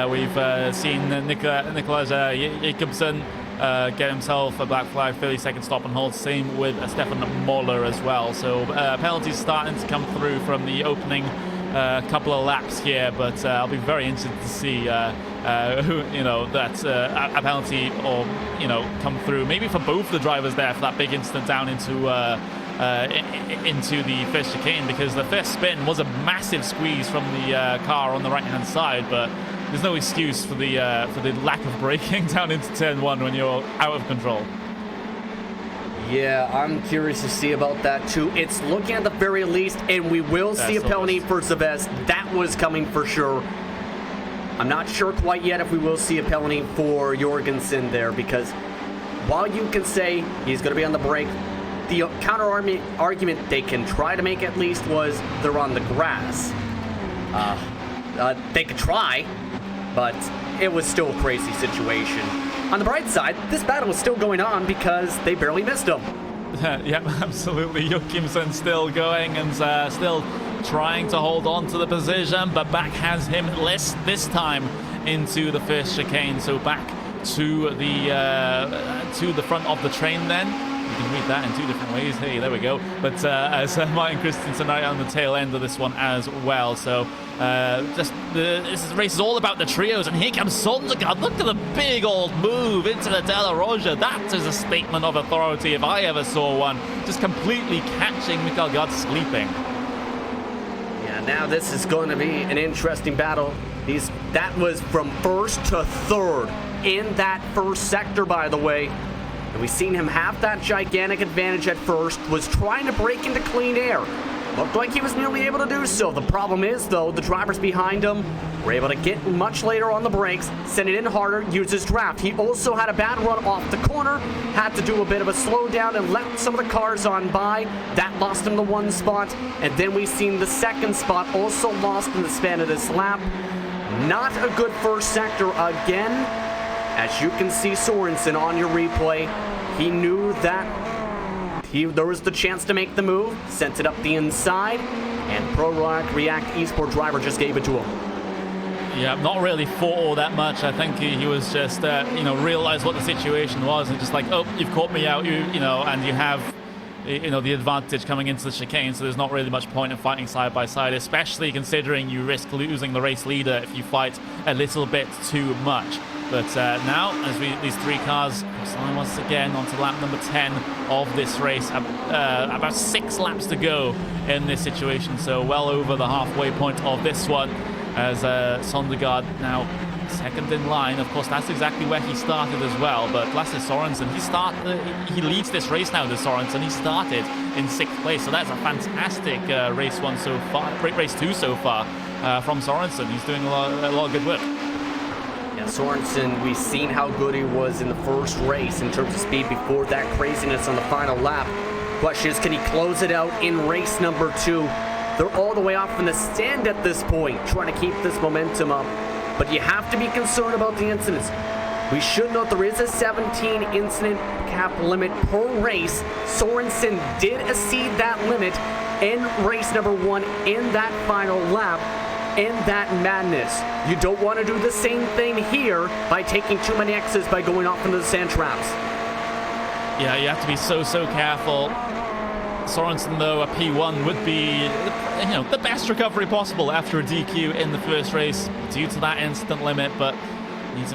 We've seen Nicholas Jacobsen get himself a black flag, 30-second stop and hold. Same with Stefan Moller as well. So penalties starting to come through from the opening couple of laps here, but I'll be very interested to see who, that a penalty or come through. Maybe for both the drivers there for that big incident down into the first chicane, because the first spin was a massive squeeze from the car on the right-hand side, but there's no excuse for the lack of braking down into turn 1 when you're out of control. Yeah, I'm curious to see about that too. It's looking at the very least, and we will see a penalty for Seves. That was coming for sure. I'm not sure quite yet if we will see a penalty for Jorgensen there, because while you can say he's going to be on the brake, the counter argument they can try to make at least was they're on the grass. They could try, but it was still a crazy situation. On the bright side, this battle was still going on because they barely missed him. Yeah, absolutely. Joachimsen still going and still trying to hold on to the position, but back has him this time into the first chicane. So back to the front of the train then. You can read that in two different ways. Hey, there we go. But as Martin Christensen right on the tail end of this one as well. So this race is all about the trios. And here comes Sondergaard. Look at the big old move into the Della Roja. That is a statement of authority if I ever saw one. Just completely catching Mikael Gard sleeping. Yeah, now this is going to be an interesting battle. That was from first to third in that first sector, by the way. And we've seen him have that gigantic advantage at first, was trying to break into clean air. Looked like he was nearly able to do so. The problem is, though, the drivers behind him were able to get much later on the brakes, send it in harder, use his draft. He also had a bad run off the corner, had to do a bit of a slowdown and let some of the cars on by. That lost him the one spot. And then we've seen the second spot also lost in the span of this lap. Not a good first sector again. As you can see, Sorensen on your replay, he knew that there was the chance to make the move, sent it up the inside, and Pro React Esport driver just gave it to him. Yeah, not really fought all that much. I think he was just, realized what the situation was and just like, oh, you've caught me out, and you have, the advantage coming into the chicane, so there's not really much point in fighting side by side, especially considering you risk losing the race leader if you fight a little bit too much. But now, as these three cars sign once again onto lap number 10 of this race, about 6 laps to go in this situation, so well over the halfway point of this one, as Sondergaard now second in line. Of course, that's exactly where he started as well, but Lasse Sorensen, he leads this race now, Sorensen. He started in 6th place, so that's a fantastic race 1 so far, race 2 so far from Sorensen. He's doing a lot of good work. Yeah, Sorensen, we've seen how good he was in the first race in terms of speed before that craziness on the final lap. Question is, can he close it out in race number 2? They're all the way off in the stand at this point, trying to keep this momentum up. But you have to be concerned about the incidents. We should note there is a 17 incident cap limit per race. Sorensen did exceed that limit in race number 1 in that final lap. In that madness. You don't want to do the same thing here by taking too many X's by going off into the sand traps. Yeah, you have to be so careful. Sorensen, though, a P1 would be, the best recovery possible after a DQ in the first race due to that incident limit, but needs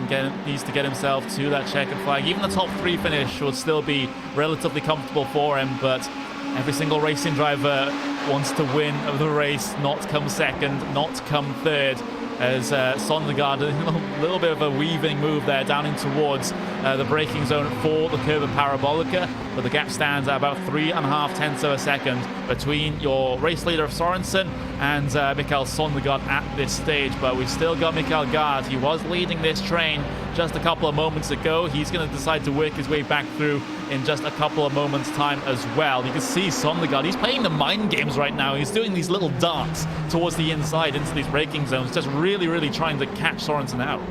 to get himself to that checkered flag. Even the top 3 finish would still be relatively comfortable for him, but every single racing driver wants to win the race, not come second, not come third, as Sondergaard, a little bit of a weaving move there down in towards the braking zone for the curve of Parabolica, but the gap stands at about 3.5 tenths of a second between your race leader of Sorensen and Mikael Sondergaard at this stage. But we've still got Mikael Gard. He was leading this train just a couple of moments ago. He's going to decide to work his way back through in just a couple of moments time as well. You can see Sondergaard, he's playing the mind games right now. He's doing these little darts towards the inside into these braking zones, just really trying to catch Sorensen out.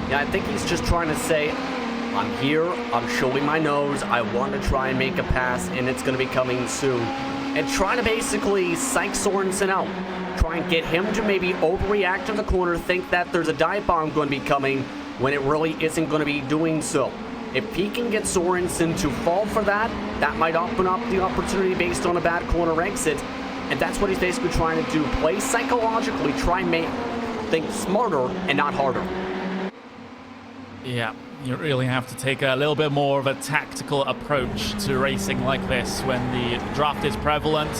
Yeah, I think he's just trying to say, I'm here, I'm showing my nose, I want to try and make a pass, and it's going to be coming soon. And trying to basically psych Sorensen out. Trying try and get him to maybe overreact to the corner, think that there's a dive bomb going to be coming when it really isn't going to be doing so. If he can get Sorensen to fall for that, that might open up the opportunity based on a bad corner exit. And that's what he's basically trying to do. Play psychologically, try and make things smarter and not harder. Yeah, you really have to take a little bit more of a tactical approach to racing like this when the draft is prevalent.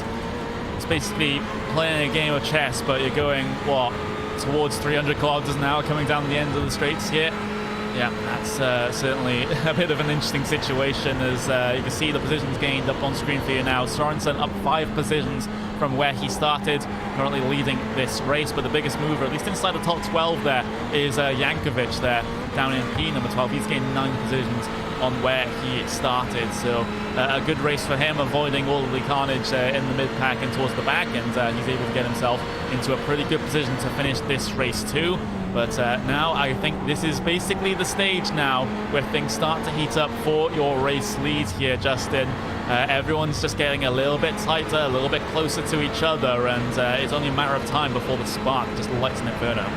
It's basically playing a game of chess, but you're going, what, towards 300 kilometers an hour coming down the end of the straights here. Yeah, that's certainly a bit of an interesting situation as you can see the positions gained up on screen for you now. Sorensen up 5 positions from where he started, currently leading this race, but the biggest mover, at least inside the top 12 there, is Jankovic there, down in P number 12. He's gained 9 positions on where he started, so a good race for him, avoiding all of the carnage in the mid-pack and towards the back, and he's able to get himself into a pretty good position to finish this race too. But now I think this is basically the stage now where things start to heat up for your race leads here, Justin. Everyone's just getting a little bit tighter, a little bit closer to each other, and it's only a matter of time before the spark just lights an inferno.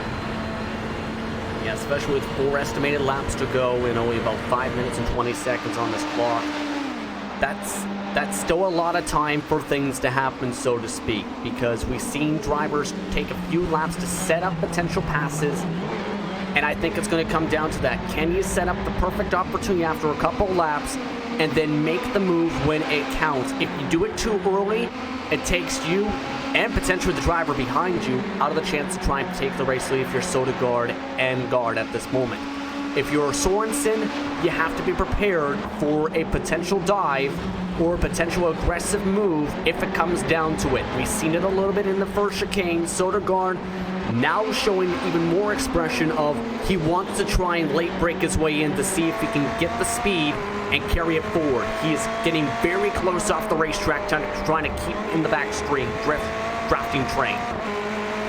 Yeah, especially with 4 estimated laps to go and only about 5 minutes and 20 seconds on this clock. That's still a lot of time for things to happen, so to speak, because we've seen drivers take a few laps to set up potential passes, and I think it's going to come down to that. Can you set up the perfect opportunity after a couple laps and then make the move when it counts? If you do it too early, it takes you and potentially the driver behind you out of the chance to try and take the race lead if you're Sodergaard and Guard at this moment. If you're Sorensen, you have to be prepared for a potential dive or a potential aggressive move if it comes down to it. We've seen it a little bit in the first chicane. Sodergaard now showing even more expression of he wants to try and late break his way in to see if he can get the speed and carry it forward. He's getting very close off the racetrack, trying to keep in the back straight, drafting train.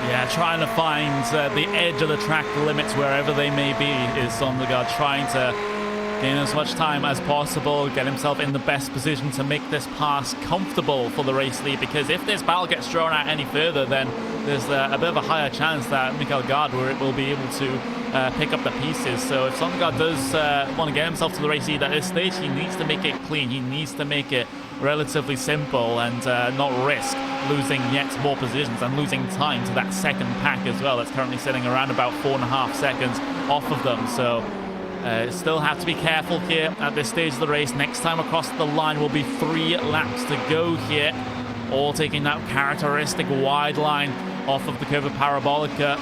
Yeah, trying to find the edge of the track limits wherever they may be is Sondergaard, trying to gain as much time as possible, get himself in the best position to make this pass comfortable for the race lead, because if this battle gets drawn out any further, then there's a bit of a higher chance that Mikael Gard will be able to pick up the pieces. So if Sondergaard does want to get himself to the race lead at this stage, he needs to make it clean, he needs to make it relatively simple and not risk losing yet more positions and losing time to that second pack as well. That's currently sitting around about 4.5 seconds off of them. So still have to be careful here at this stage of the race. Next time across the line will be 3 laps to go here, all taking that characteristic wide line off of the curve of Parabolica.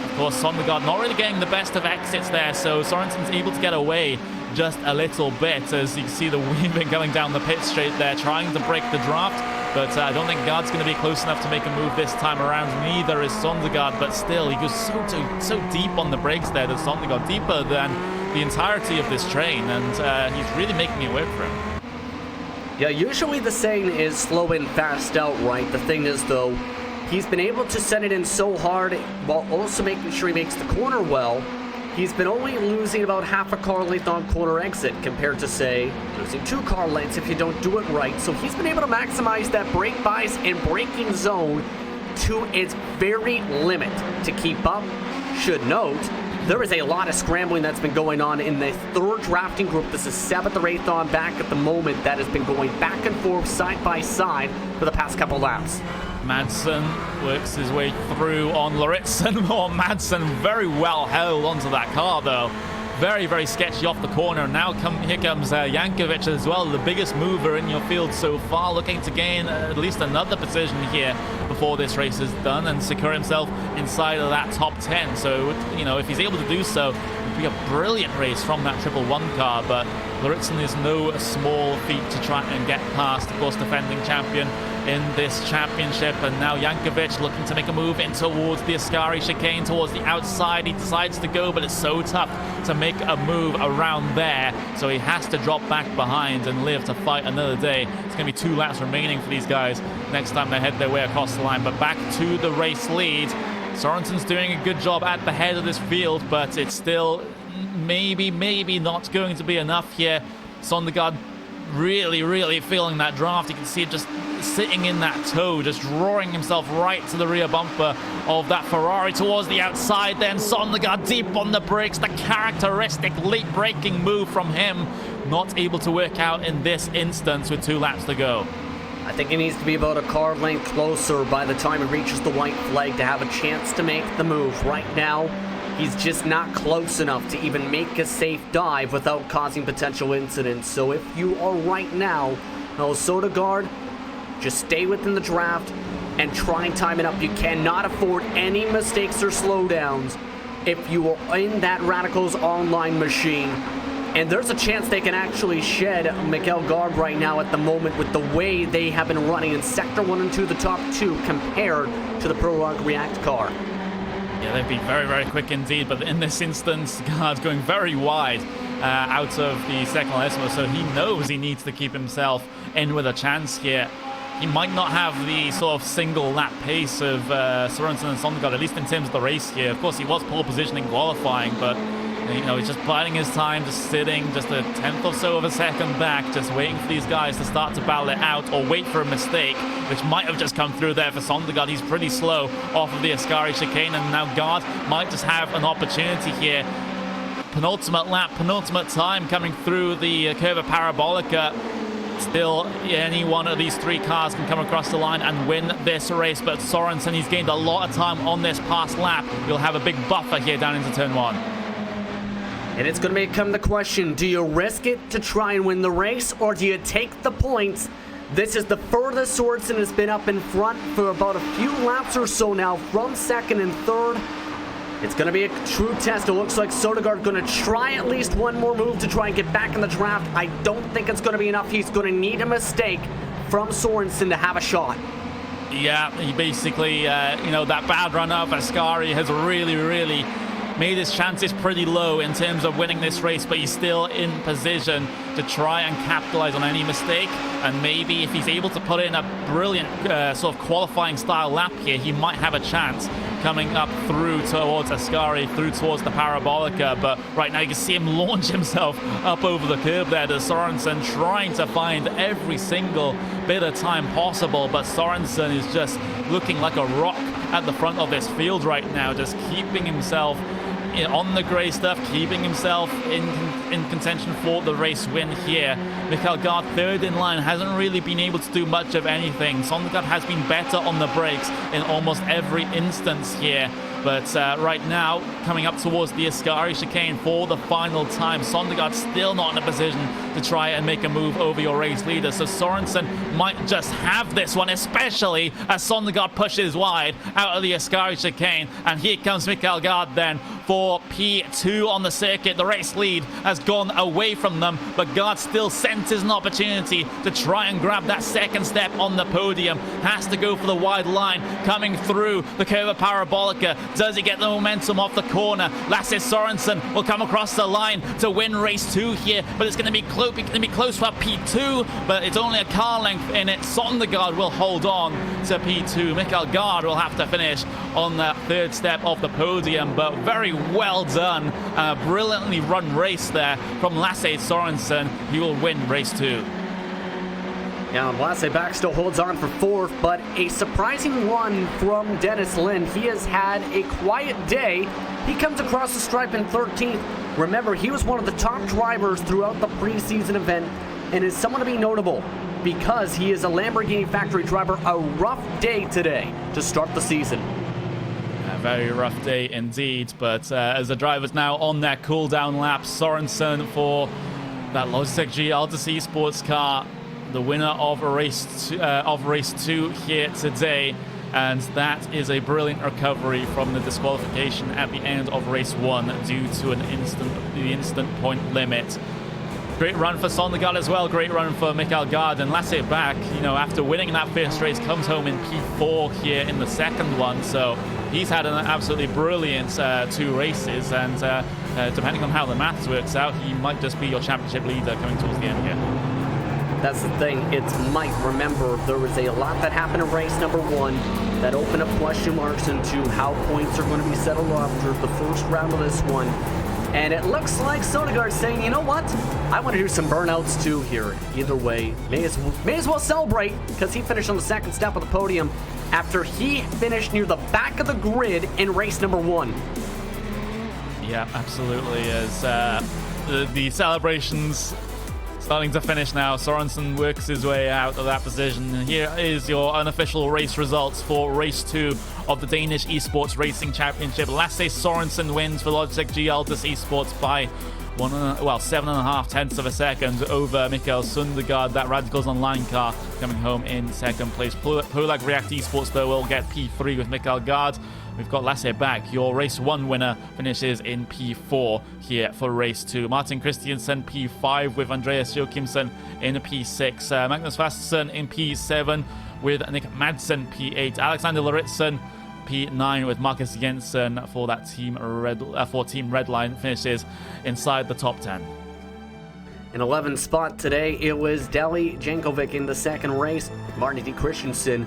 Of course, Sondergaard not really getting the best of exits there, so Sorensen's able to get away just a little bit, as you can see the weaving going down the pit straight there, trying to break the draft, but I don't think Gard's going to be close enough to make a move this time around. Neither is Sondergaard, but still, he goes so deep on the brakes there, that Sondergaard, deeper than the entirety of this train, and he's really making it work for him. Yeah, usually the saying is slow in, fast out, right? The thing is, though, he's been able to send it in so hard while also making sure he makes the corner well. He's been only losing about half a car length on corner exit compared to, say, losing 2 car lengths if you don't do it right. So he's been able to maximize that brake bias and braking zone to its very limit to keep up. Should note, there is a lot of scrambling that's been going on in the 3rd drafting group. This is 7th or 8th on back at the moment, that has been going back and forth side by side for the past couple laps. Madsen works his way through on Lauritsen. Oh, Madsen very well held onto that car, though. Very, very sketchy off the corner. Now here comes Jankovic as well, the biggest mover in your field so far, looking to gain at least another position here before this race is done and secure himself inside of that top 10. So, you know, if he's able to do so, it would be a brilliant race from that 111 car, but Lauritsen is no small feat to try and get past, of course, defending champion in this championship. And now Jankovic looking to make a move in towards the Ascari chicane, towards the outside. He decides to go, but it's so tough to make a move around there, so he has to drop back behind and live to fight another day. It's going to be 2 laps remaining for these guys next time they head their way across the line. But back to the race lead. Sorensen's doing a good job at the head of this field, but it's still maybe not going to be enough here. Sondergaard really feeling that draft. You can see it just sitting in that toe, just drawing himself right to the rear bumper of that Ferrari towards the outside. Then Sondergaard deep on the brakes, the characteristic late braking move from him, not able to work out in this instance with 2 laps to go. I think he needs to be about a car length closer by the time he reaches the white flag to have a chance to make the move. Right now, he's just not close enough to even make a safe dive without causing potential incidents. So if you are right now, Sondergaard, just stay within the draft and try and time it up. You cannot afford any mistakes or slowdowns if you are in that Radicals online machine. And there's a chance they can actually shed Mikael Gard right now at the moment with the way they have been running in Sector 1 and 2, the top 2, compared to the Prologue React car. Yeah, they've been very quick indeed, but in this instance, Gard's going very wide out of the second Esmo, so he knows he needs to keep himself in with a chance here. He might not have the sort of single lap pace of Sorensen and Sondergaard, at least in terms of the race here. Of course, he was pole position in qualifying, but he's just biding his time, just sitting just a tenth or so of a second back, just waiting for these guys to start to battle it out or wait for a mistake, which might have just come through there for Sondergaard. He's pretty slow off of the Ascari chicane, and now Gard might just have an opportunity here. Penultimate lap, penultimate time coming through the Curva Parabolica. Still, any one of these 3 cars can come across the line and win this race, but Sorensen, he's gained a lot of time on this past lap. He'll have a big buffer here down into turn 1. And it's going to become the question, do you risk it to try and win the race, or do you take the points? This is the furthest Sorensen has been up in front for about a few laps or so now, from second and third. It's going to be a true test. It looks like Sondergaard going to try at least one more move to try and get back in the draft. I don't think it's going to be enough. He's going to need a mistake from Sorensen to have a shot. Yeah, he basically, that bad run of Ascari has really made his chances pretty low in terms of winning this race, but he's still in position to try and capitalize on any mistake. And maybe if he's able to put in a brilliant sort of qualifying style lap here, he might have a chance coming up through towards Ascari, through towards the Parabolica. But right now you can see him launch himself up over the curb there to Sorensen, trying to find every single bit of time possible. But Sorensen is just looking like a rock at the front of this field right now, just keeping himself on the grey stuff, keeping himself in contention for the race win here. Mikael Gard, third in line, hasn't really been able to do much of anything. Sondergaard has been better on the brakes in almost every instance here. But right now, coming up towards the Ascari chicane for the final time, Sondergaard still not in a position to try and make a move over your race leader. So Sorensen might just have this one, especially as Sondergaard pushes wide out of the Ascari chicane. And here comes Mikael Gard then for P2 on the circuit. The race lead has gone away from them, but Gard still senses an opportunity to try and grab that second step on the podium. Has to go for the wide line coming through the Curva Parabolica. Does he get the momentum off the corner? Lasse Sorensen will come across the line to win race 2 here, but it's going to be close for P2, but it's only a car length in it. Sondergaard will hold on to P2. Mikael Gard will have to finish on the third step of the podium, but very well done. Brilliantly run race there from Lasse Sorensen. He will win race 2. Yeah, Lasse back still holds on for 4th, but a surprising one from Dennis Lind. He has had a quiet day. He comes across the stripe in 13th. Remember, he was one of the top drivers throughout the preseason event and is someone to be notable because he is a Lamborghini factory driver. A rough day today to start the season. A very rough day indeed, but as the driver's now on their cool-down lap, Sorensen for that Logitech G Altus Esports car, the winner of race 2 here today, and that is a brilliant recovery from the disqualification at the end of race 1 due to the instant point limit. Great run for Sondergaard as well, great run for Mikael Gard, and Lasse back, after winning that first race, comes home in P4 here in the second one, so he's had an absolutely brilliant 2 races, and depending on how the maths works out, he might just be your championship leader coming towards the end here. That's the thing, it's might. Remember, there was a lot that happened in race number 1 that opened up question marks into how points are going to be settled after the first round of this one. And it looks like Sodegaard's saying, you know what? I want to do some burnouts too here. Either way, may as well celebrate, because he finished on the second step of the podium after he finished near the back of the grid in race number 1. Yeah, absolutely. As the celebrations starting to finish now, Sorensen works his way out of that position. And here is your unofficial race results for race 2 of the Danish Esports Racing Championship. Lasse Sorensen wins for Logitech G Altus Esports by 7.5 tenths of a second over Mikael Sundergaard. That Radicals Online car coming home in second place. Polag React Esports, though, will get P3 with Mikael Gard. We've got Lasse back. Your race 1 winner finishes in P4 here for race 2. Martin Christiansen P5 with Andreas Joachimsen in P6. Magnus Vastersen in P7 with Nick Madsen P8. Alexander Laritsen P9 with Marcus Jensen for that Team Redline finishes inside the top 10. In 11th spot today, it was Deli Jankovic in the second race. Martin D. Christensen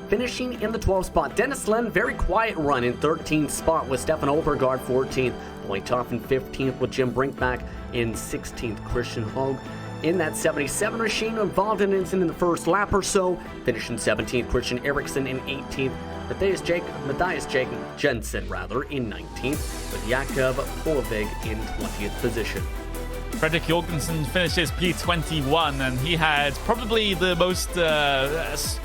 finishing in the 12th spot. Dennis Len, very quiet run in 13th spot with Stefan Obergaard 14th. Boytoff in 15th with Jim Brinkback in 16th. Christian Hogue in that 77 machine involved in an incident in the first lap or so. Finishing 17th. Christian Eriksson in 18th. Matthias Jensen in 19th. With Jakob Polovig in 20th position. Fredrik Jorgensen finishes P21, and he had probably the most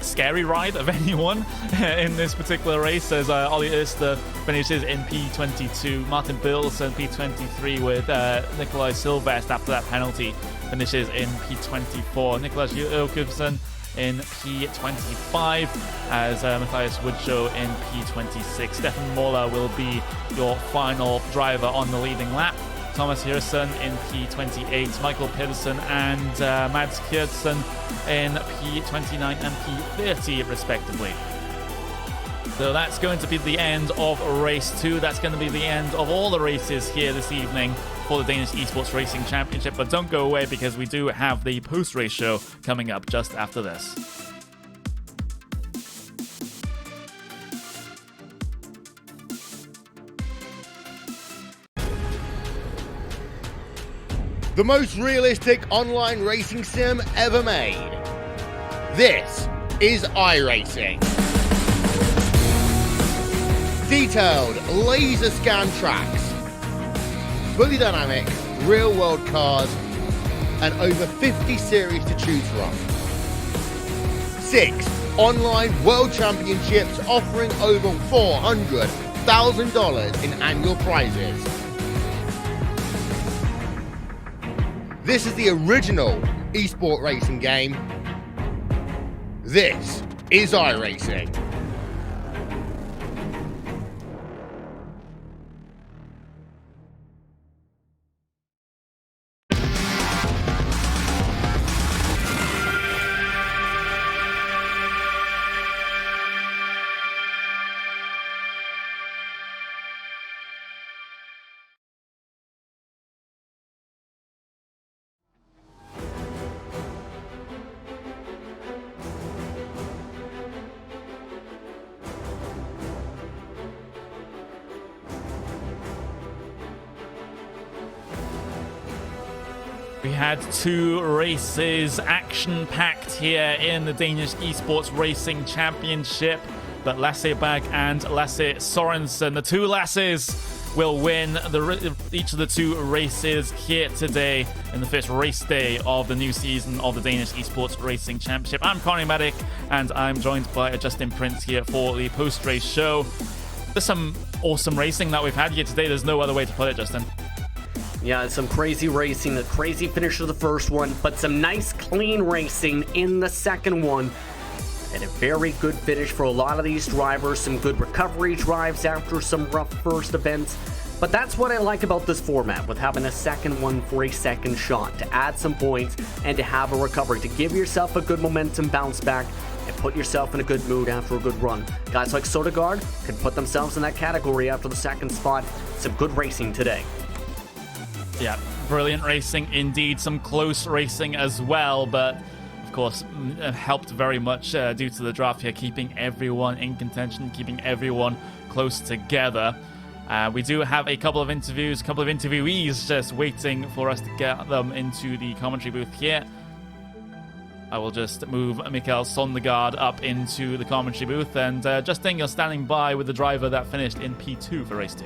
scary ride of anyone in this particular race, as Ollie Oester finishes in P22. Martin Bilson P23 with Nikolai Silvest after that penalty finishes in P24. Nicholas Jokobsen in P25 as Matthias Woodshow in P26. Stefan Mola will be your final driver on the leading lap. Thomas Hirson in P28, Michael Pedersen and Mads Kjærtsen in P29 and P30 respectively. So that's going to be the end of race 2. That's going to be the end of all the races here this evening for the Danish Esports Racing Championship. But don't go away, because we do have the post-race show coming up just after this. The most realistic online racing sim ever made. This is iRacing. Detailed laser scan tracks, fully dynamic, real world cars, and over 50 series to choose from. 6 online world championships offering over $400,000 in annual prizes. This is the original esport racing game. This is iRacing. We had 2 races action-packed here in the Danish Esports Racing Championship. But Lasse Bag and Lasse Sorensen, the 2 Lasses, will win each of the 2 races here today in the first race day of the new season of the Danish Esports Racing Championship. I'm Connie Maddock, and I'm joined by Justin Prince here for the post-race show. There's some awesome racing that we've had here today. There's no other way to put it, Justin. Yeah, some crazy racing, a crazy finish of the first one, but some nice clean racing in the second one. And a very good finish for a lot of these drivers, some good recovery drives after some rough first events. But that's what I like about this format, with having a second one for a second shot, to add some points and to have a recovery, to give yourself a good momentum bounce back and put yourself in a good mood after a good run. Guys like Sodegaard can put themselves in that category after the second spot. Some good racing today. Yeah, brilliant racing indeed. Some close racing as well, but of course helped very much due to the draft here, keeping everyone in contention, keeping everyone close together. We do have a couple of interviewees just waiting for us to get them into the commentary booth here. I will just move Mikael Sondergaard up into the commentary booth, and Justin, you're standing by with the driver that finished in P2 for race 2.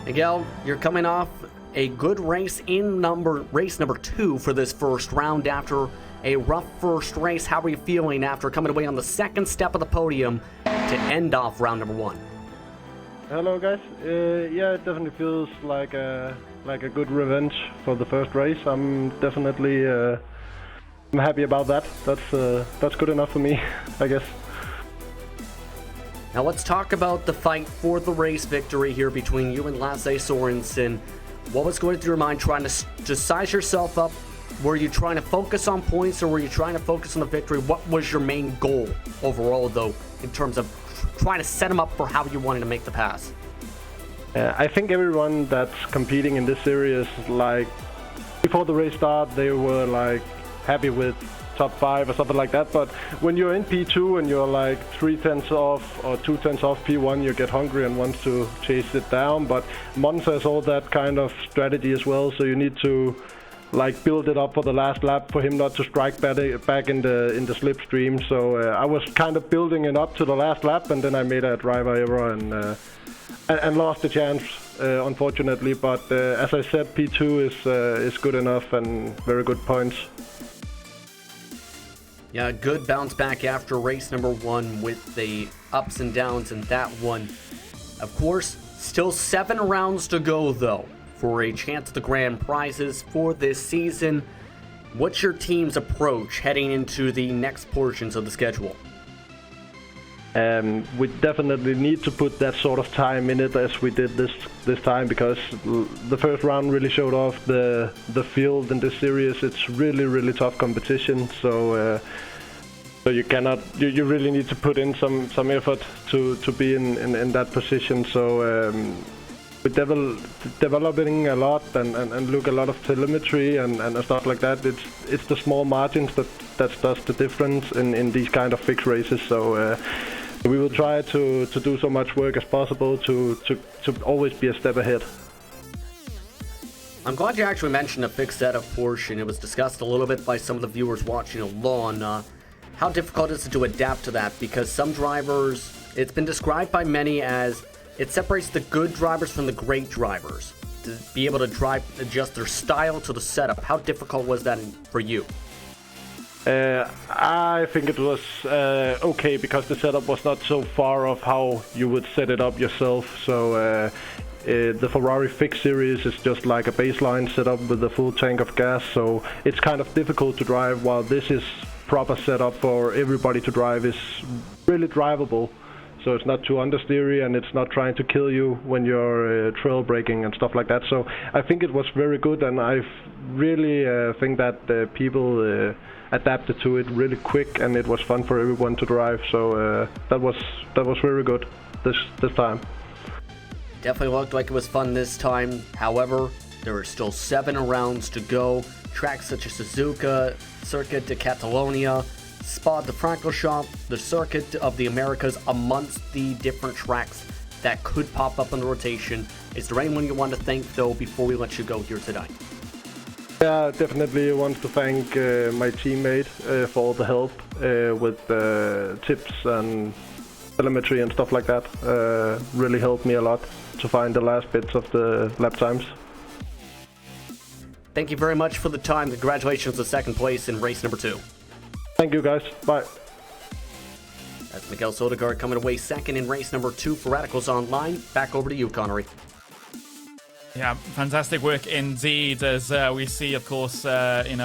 Miguel, you're coming off a good race in race number 2 for this first round after a rough first race. How are you feeling after coming away on the second step of the podium to end off round number 1? Hello guys. Yeah, it definitely feels like a good revenge for the first race. I'm definitely I'm happy about that. That's good enough for me, I guess. Now let's talk about the fight for the race victory here between you and Lasse Sorensen. What was going through your mind trying to size yourself up? Were you trying to focus on points, or were you trying to focus on the victory? What was your main goal overall, though, in terms of trying to set them up for how you wanted to make the pass? I think everyone that's competing in this series, like, before the race start, they were like happy with top 5 or something like that, but when you're in P2 and you're like 3/10 off or 2/10 off P1, you get hungry and want to chase it down. But Monza has all that kind of strategy as well, so you need to like build it up for the last lap for him not to strike back in the slipstream. So I was kind of building it up to the last lap, and then I made a driver error and lost the chance, unfortunately. But as I said, P2 is good enough and very good points. Yeah, good bounce back after race number 1 with the ups and downs in that one. Of course, still 7 rounds to go, though, for a chance at the grand prizes for this season. What's your team's approach heading into the next portions of the schedule? We definitely need to put that sort of time in it as we did this time, because the first round really showed off the field in this series. It's really tough competition, so you really need to put in some effort to be in that position. So we're developing a lot and look a lot of telemetry and stuff like that. It's the small margins that does the difference in these kind of fixed races. So we will try to do so much work as possible to always be a step ahead. I'm glad you actually mentioned a fixed setup portion. It was discussed a little bit by some of the viewers watching along. How difficult is it to adapt to that? Because some drivers, it's been described by many as it separates the good drivers from the great drivers. To be able to adjust their style to the setup. How difficult was that for you? I think it was okay, because the setup was not so far off how you would set it up yourself. So the Ferrari Fix series is just like a baseline setup with a full tank of gas. So it's kind of difficult to drive, while this is proper setup for everybody to drive. Is really drivable. So it's not too understeery, and it's not trying to kill you when you're trail braking and stuff like that. So I think it was very good, and I really think that people adapted to it really quick, and it was fun for everyone to drive. So that was very good this time. Definitely looked like it was fun this time. However, there are still 7 rounds to go. Tracks such as Suzuka, Circuit de Catalonia, Spa de Francorchamps, the Circuit of the Americas, amongst the different tracks that could pop up in the rotation. Is there anyone you want to thank, though, before we let you go here today? Yeah, definitely want to thank my teammate for all the help with tips and telemetry and stuff like that. Really helped me a lot to find the last bits of the lap times. Thank you very much for the time. Congratulations on second place in race number 2. Thank you, guys. Bye. That's Mikael Sodergaard coming away second in race number 2 for Radicals Online. Back over to you, Connery. Yeah, fantastic work indeed. As we see, of course, when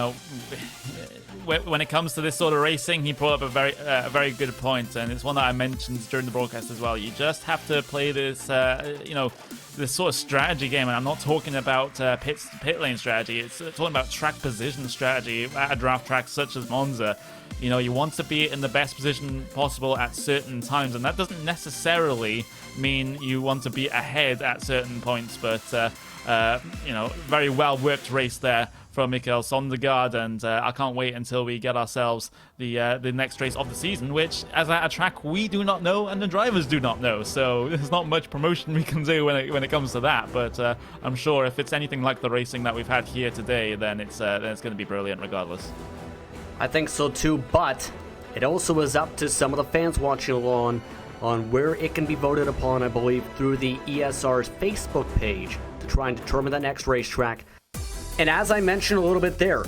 it comes to this sort of racing, he brought up a very good point, and it's one that I mentioned during the broadcast as well. You just have to play this, this sort of strategy game, and I'm not talking about pit lane strategy. It's talking about track position strategy at a draft track such as Monza. You know, you want to be in the best position possible at certain times, and that doesn't necessarily mean you want to be ahead at certain points, but very well worked race there from Mikael Sondergaard, and I can't wait until we get ourselves the next race of the season, which, as at a track we do not know and the drivers do not know, so there's not much promotion we can do when it comes to that, but I'm sure if it's anything like the racing that we've had here today, then it's going to be brilliant regardless. I think so too, but it also is up to some of the fans watching along on where it can be voted upon, I believe, through the ESR's Facebook page to try and determine the next racetrack. And as I mentioned a little bit there,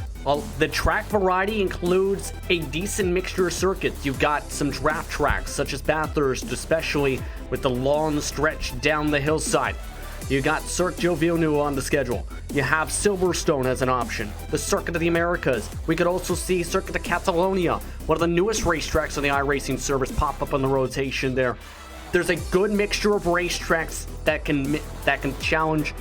the track variety includes a decent mixture of circuits. You've got some draft tracks, such as Bathurst, especially with the long stretch down the hillside. You got Cirque du Villeneuve on the schedule. You have Silverstone as an option. The Circuit of the Americas. We could also see Circuit of Catalonia, one of the newest racetracks on the iRacing service, pop up on the rotation there. There's a good mixture of racetracks that can challenge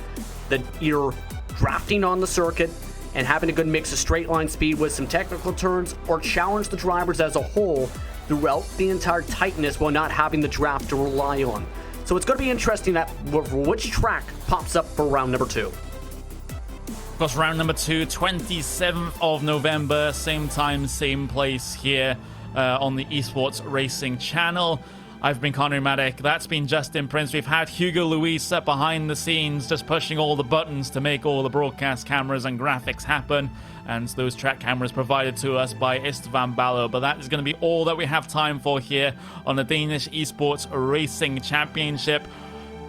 either drafting on the circuit and having a good mix of straight line speed with some technical turns, or challenge the drivers as a whole throughout the entire tightness while not having the draft to rely on. So it's going to be interesting that which track pops up for round number 2. Of course, round number 2, 27th of November, same time, same place here on the Esports Racing channel. I've been Conor Maddock, that's been Justin Prince. We've had Hugo Luis up behind the scenes, just pushing all the buttons to make all the broadcast cameras and graphics happen. And those track cameras provided to us by Istvan Ballo. But that is going to be all that we have time for here on the Danish Esports Racing Championship.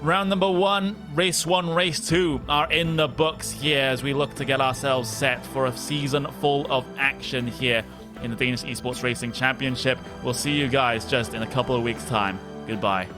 Round number 1, race 1, race 2 are in the books here as we look to get ourselves set for a season full of action here in the Danish Esports Racing Championship. We'll see you guys just in a couple of weeks' time. Goodbye.